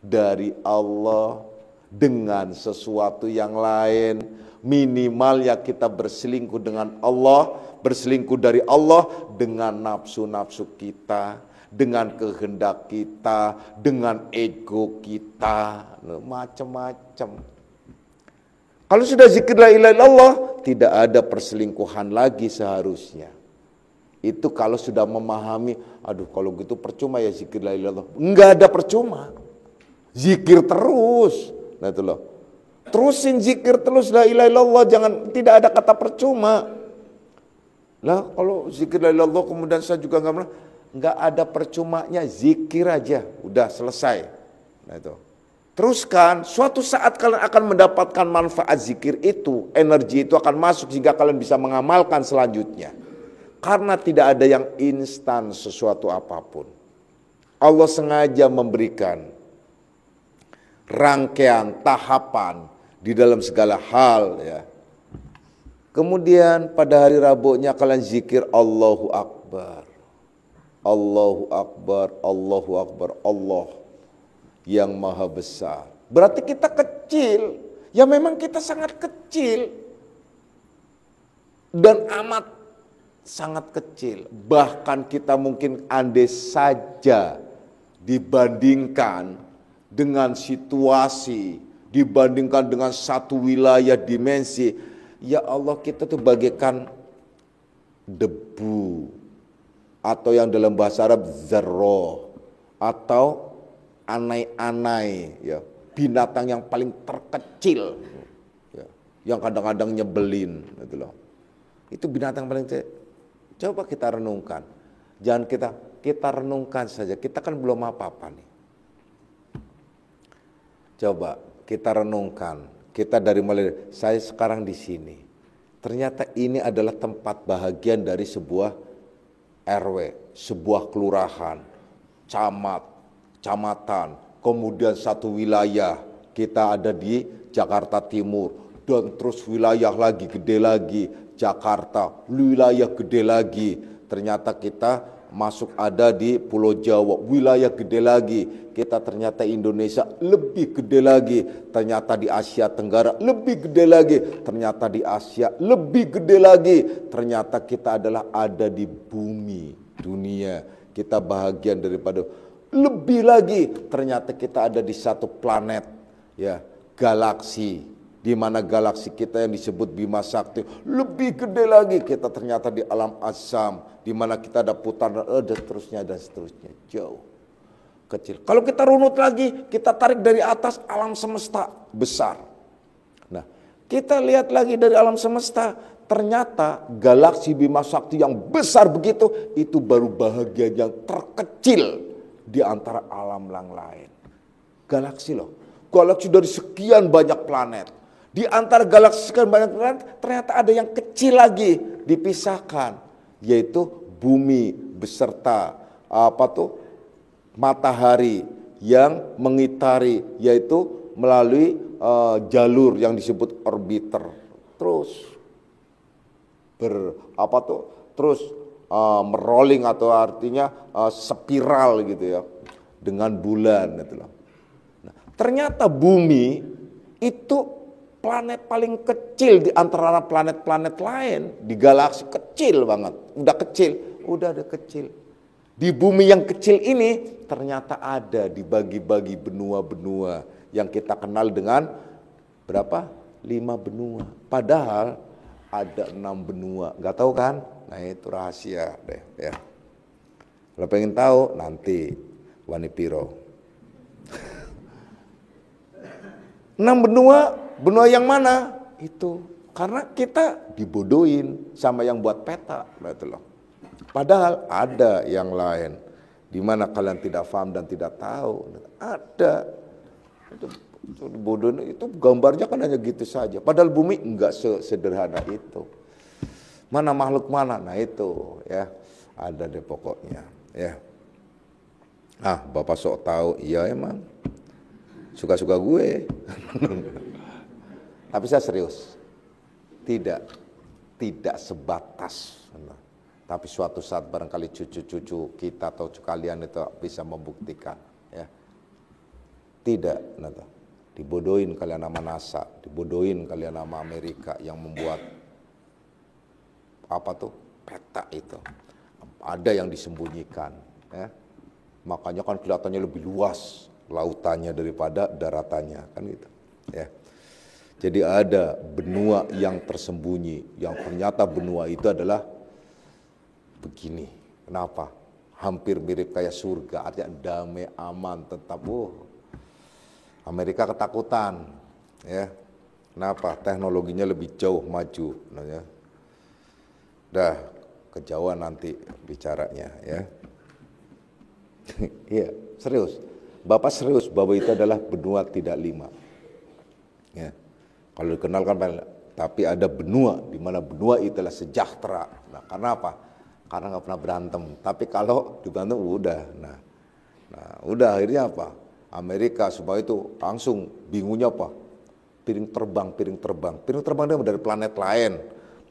dari Allah dengan sesuatu yang lain. Minimal ya kita berselingkuh dengan Allah, berselingkuh dari Allah dengan nafsu-nafsu kita, dengan kehendak kita, dengan ego kita, macam-macam. Kalau sudah zikir la ilaha illallah, tidak ada perselingkuhan lagi seharusnya. Itu kalau sudah memahami, aduh kalau gitu percuma ya zikir la ilaha illallah. Enggak ada percuma. Zikir terus. Nah itu loh. Terusin zikir terus la ilaha illallah, tidak ada kata percuma. Lah kalau zikir la ilaha illallah kemudian saya juga enggak ada percumanya, zikir aja, udah selesai. Nah itu. Teruskan, suatu saat kalian akan mendapatkan manfaat zikir itu, energi itu akan masuk sehingga kalian bisa mengamalkan selanjutnya. Karena tidak ada yang instan sesuatu apapun. Allah sengaja memberikan rangkaian tahapan di dalam segala hal ya. Kemudian pada hari Rabunya kalian zikir Allahu Akbar. Allahu Akbar, Allahu Akbar, Allah yang maha besar. Berarti kita kecil. Ya memang kita sangat kecil. Dan amat sangat kecil. Bahkan kita mungkin andai saja dibandingkan dengan situasi, dibandingkan dengan satu wilayah dimensi, ya Allah kita tuh bagaikan debu, atau yang dalam bahasa Arab zarroh, atau anai-anai, ya, binatang yang paling terkecil, ya, yang kadang-kadang nyebelin, gitu loh. Itu binatang paling kecil. Coba kita renungkan, jangan kita renungkan saja. Kita kan belum apa-apa nih. Coba kita renungkan, kita dari mulai saya sekarang di sini. Ternyata ini adalah tempat bahagian dari sebuah RW, sebuah kelurahan, kecamatan, kemudian satu wilayah. Kita ada di Jakarta Timur, dan terus wilayah lagi, gede lagi, Jakarta, wilayah gede lagi. Ternyata kita masuk ada di Pulau Jawa, wilayah gede lagi. Kita ternyata Indonesia lebih gede lagi. Ternyata di Asia Tenggara lebih gede lagi. Ternyata di Asia lebih gede lagi. Ternyata kita adalah ada di bumi dunia. Kita bahagian daripada lebih lagi. Ternyata kita ada di satu planet, ya, galaksi. Di mana galaksi kita yang disebut Bima Sakti lebih gede lagi. Kita ternyata di alam azam, di mana kita ada putaran dan seterusnya, jauh kecil. Kalau kita runut lagi, kita tarik dari atas alam semesta besar. Nah, kita lihat lagi dari alam semesta, ternyata galaksi Bima Sakti yang besar begitu, itu baru bahagian yang terkecil di antara alam yang lain. Galaksi loh, galaksi dari sekian banyak planet. Di antara galaksi sekian banyak planet, ternyata ada yang kecil lagi dipisahkan, yaitu bumi beserta matahari yang mengitari, yaitu melalui jalur yang disebut orbiter. Terus merolling, atau artinya spiral gitu ya, dengan bulan gitu loh. Nah, ternyata bumi itu planet paling kecil di antara planet-planet lain di galaksi, kecil banget, udah ada kecil. Di bumi yang kecil ini ternyata ada dibagi-bagi benua-benua yang kita kenal dengan berapa? 5 benua. Padahal ada 6 benua, nggak tahu kan? Nah itu rahasia deh ya. Kalau pengen tahu nanti Wani Piro. 6 benua. Benua yang mana? Itu karena kita dibodohin sama yang buat peta, betul loh. Padahal ada yang lain, di mana kalian tidak paham dan tidak tahu. Ada. Itu bodohin, itu gambarnya kan hanya gitu saja. Padahal bumi enggak sederhana itu. Mana makhluk mana? Nah itu ya, ada deh pokoknya. Ya. Bapak sok tahu, iya emang. Suka-suka gue. Tapi saya serius, tidak sebatas. Tapi suatu saat barangkali cucu-cucu kita atau kalian itu bisa membuktikan. Ya. Tidak, dibodohin kalian nama NASA, dibodohin kalian nama Amerika yang membuat peta itu. Ada yang disembunyikan. Ya. Makanya kan kelihatannya lebih luas lautannya daripada daratannya, kan gitu. Ya. Jadi ada benua yang tersembunyi, yang ternyata benua itu adalah begini. Kenapa? Hampir mirip kayak surga, artinya damai, aman, tetap. Amerika ketakutan, ya. Kenapa? Teknologinya lebih jauh maju, ya. Dah kejauhan nanti bicaranya, ya. Iya, serius. Bapak serius bahwa itu adalah benua tidak 5. Ya. Kalau dikenal kan, tapi ada benua di mana benua itu adalah sejahtera. Nah, karena apa? Karena nggak pernah berantem. Tapi kalau diberantem udah, udah akhirnya apa? Amerika supaya itu langsung bingungnya apa? Piring terbang dari planet lain.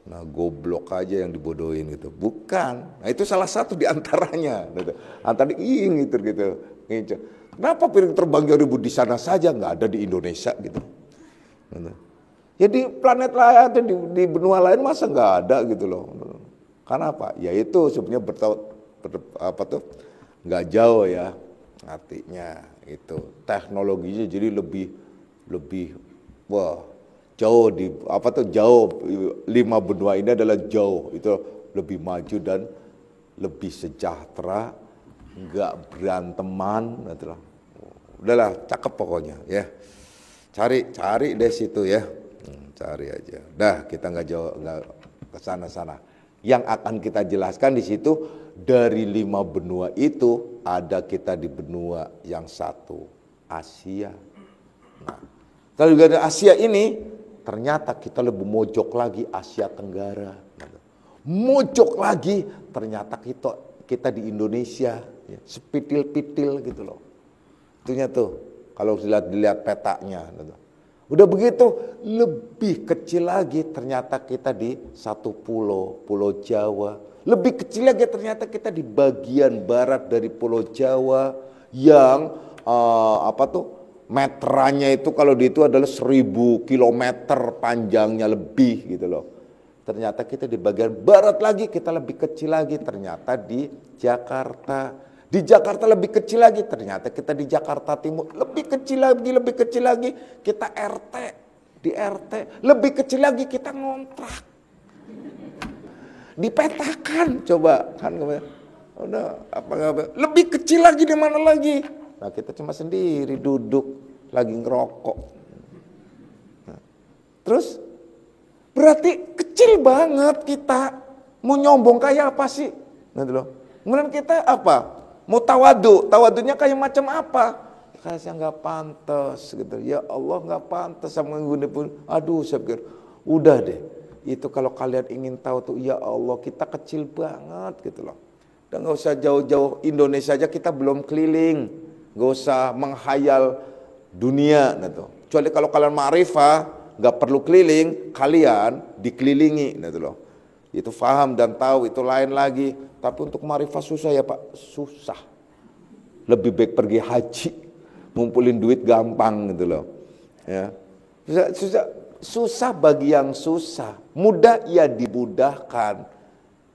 Nah, goblok aja yang dibodohin gitu. Bukan. Nah, itu salah satu di antaranya. Gitu. Antara gitu. Kenapa piring terbang jauh di sana saja nggak ada di Indonesia gitu? Jadi planet lain atau di benua lain masa nggak ada gitu loh. Karena apa? Ya itu sebenarnya nggak jauh ya. artinya itu teknologinya jadi lebih wah jauh jauh, 5 benua ini adalah jauh itu lebih maju dan lebih sejahtera, nggak beranteman, gitu. Udahlah cakep pokoknya ya, cari deh situ ya, cari aja. Dah kita nggak jauh, nggak ke sana. Yang akan kita jelaskan di situ dari 5 benua itu ada kita di benua yang satu, Asia. Nah, kalau juga ada Asia ini, ternyata kita lebih mojok lagi Asia Tenggara. Mojok lagi, ternyata kita di Indonesia, ya, sepitil-pitil gitu loh. Itunya tuh, kalau dilihat petanya. Gitu. Udah begitu, lebih kecil lagi ternyata kita di satu pulau Jawa. Lebih kecil lagi ternyata kita di bagian barat dari Pulau Jawa yang meterannya itu kalau di itu adalah 1000 kilometer panjangnya lebih gitu loh. Ternyata kita di bagian barat lagi, kita lebih kecil lagi ternyata di Jakarta. Di Jakarta lebih kecil lagi, ternyata kita di Jakarta Timur lebih kecil lagi, kita RT, di RT lebih kecil lagi, kita ngontrak. Dipetakan coba kan, udah lebih kecil lagi di mana lagi? Nah kita cuma sendiri duduk lagi ngerokok. Nah, terus berarti kecil banget kita, mau nyombong kayak apa sih? Gitu loh. Kemudian kita apa? Mau tawadunya kayak macam apa? Kayak nggak pantas gitu. Ya Allah nggak pantas sama gue pun. Aduh saya pikir, udah deh. Itu kalau kalian ingin tahu tuh, ya Allah kita kecil banget gitu loh. Dan nggak usah jauh-jauh, Indonesia aja kita belum keliling. Nggak usah menghayal dunia gitu. Kecuali kalau kalian ma'rifah, nggak perlu keliling, kalian dikelilingi gitu loh. Itu faham dan tahu itu lain lagi. Tapi untuk ma'rifah susah ya Pak, susah. Lebih baik pergi haji, ngumpulin duit gampang gitu loh. Ya. Susah bagi yang susah, mudah ya dimudahkan.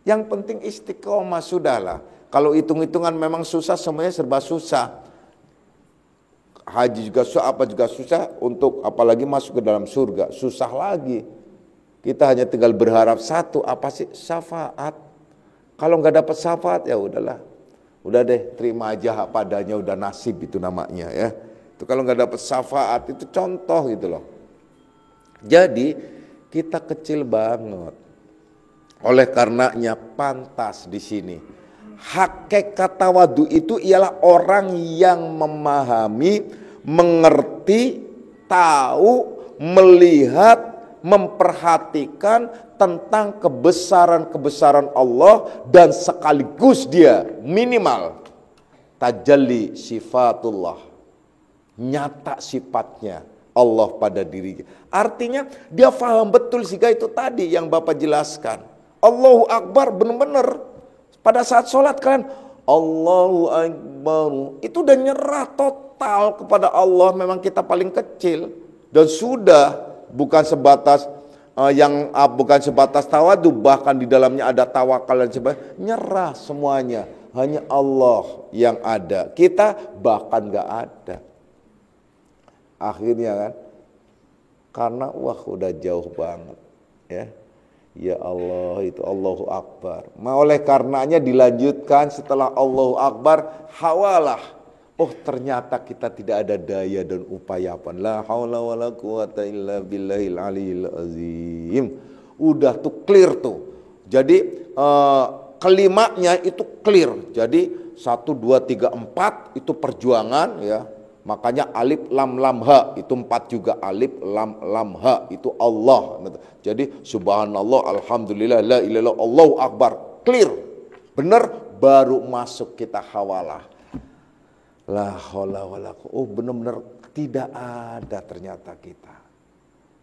Yang penting istiqomah sudahlah. Kalau hitung-hitungan memang susah, semuanya serba susah. Haji juga susah, apa juga susah, untuk apalagi masuk ke dalam surga, susah lagi. Kita hanya tinggal berharap satu, apa sih? Syafaat. Kalau nggak dapat syafaat ya udahlah, udah deh terima aja apa adanya, udah nasib itu namanya ya. Itu kalau nggak dapat syafaat itu contoh gitu loh. Jadi kita kecil banget. Oleh karenanya pantas di sini. Hakikat tawadu itu ialah orang yang memahami, mengerti, tahu, melihat, memperhatikan tentang kebesaran-kebesaran Allah dan sekaligus dia minimal tajalli sifatullah, nyata sifatnya Allah pada dirinya. Artinya dia paham betul sehingga itu tadi yang Bapak jelaskan. Allahu Akbar benar-benar pada saat sholat kan Allahu Akbar itu udah nyerah total kepada Allah. Memang kita paling kecil dan sudah bukan sebatas bukan sebatas tawadu, bahkan di dalamnya ada tawakal dan sebagainya. Nyerah semuanya, hanya Allah yang ada. Kita bahkan nggak ada. Akhirnya kan, karena udah jauh banget, ya. Ya Allah itu Allahu Akbar. Oleh karenanya dilanjutkan setelah Allahu Akbar hawalah. Oh ternyata kita tidak ada daya dan upaya apa. La haula wala quwata illa billahil aliyil azim. Udah tuh clear tuh. Jadi kelimanya itu clear. Jadi 1, 2, 3, 4 itu perjuangan ya. Makanya alif lam lam ha itu 4 juga, alif lam lam ha itu Allah. Jadi subhanallah alhamdulillah la ilaha illallah Allahu akbar. Clear. Benar baru masuk kita hawalah. La haula wala quwwata. Oh benar-benar tidak ada ternyata kita.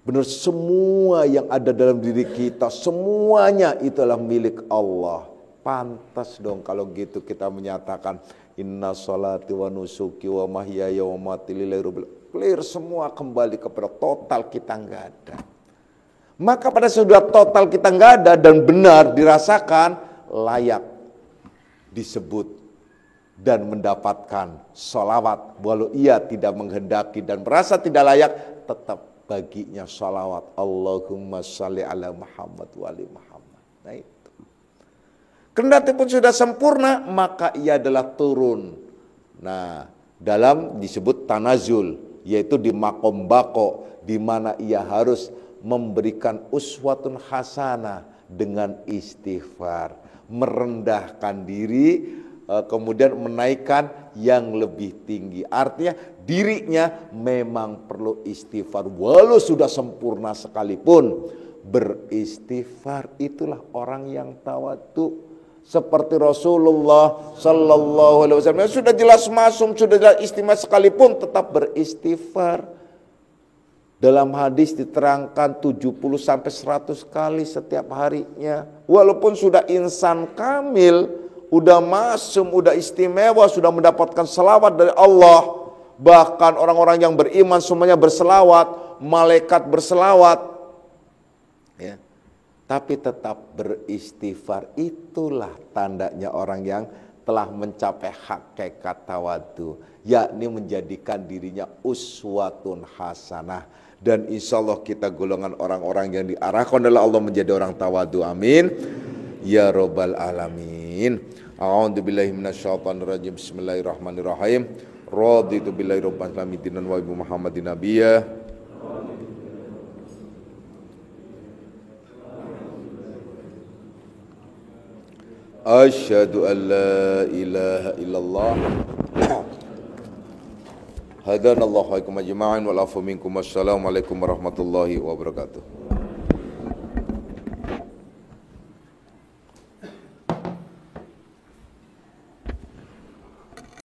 Benar semua yang ada dalam diri kita semuanya itulah milik Allah. Pantas dong kalau gitu kita menyatakan inna sholati wa nusuki wa mahyaya wa mamati lillahi rabbil alamin. Clear semua kembali kepada total kita enggak ada. Maka pada sudah total kita enggak ada dan benar dirasakan, layak disebut dan mendapatkan sholawat, walau ia tidak menghendaki dan merasa tidak layak, tetap baginya sholawat. Allahumma sholli ala Muhammad wa ali Muhammad. Nah itu. Kendati pun sudah sempurna, maka ia adalah turun. Nah, dalam disebut tanazul, yaitu di makom bako, di mana ia harus memberikan uswatun hasanah dengan istighfar, merendahkan diri, kemudian menaikkan yang lebih tinggi. Artinya dirinya memang perlu istighfar, walau sudah sempurna sekalipun. Beristighfar, itulah orang yang tawadhu. Seperti Rasulullah Sallallahu Alaihi Wasallam, sudah jelas masum, sudah jelas istimewa sekalipun tetap beristighfar. Dalam hadis diterangkan 70-100 kali setiap harinya. Walaupun sudah insan kamil, udah masum, udah istimewa, sudah mendapatkan selawat dari Allah. Bahkan orang-orang yang beriman semuanya berselawat, malaikat berselawat. Ya. Tapi tetap beristighfar, itulah tandanya orang yang telah mencapai hakikat tawadhu, yakni menjadikan dirinya uswatun hasanah. Dan insya Allah kita golongan orang-orang yang diarahkan oleh Allah menjadi orang tawadhu. Amin ya robbal alamin. A'udzubillahi minasyaitonirrajim. Bismillahirrahmanirrahim. Raditu billahi rabban alamin wa bi Muhammadin nabiyya. Asyhadu an la ilaha illallah. Hadanallahu wa iyyakum ajma'in wal afu minkum. Wassalamualaikum warahmatullahi wabarakatuh.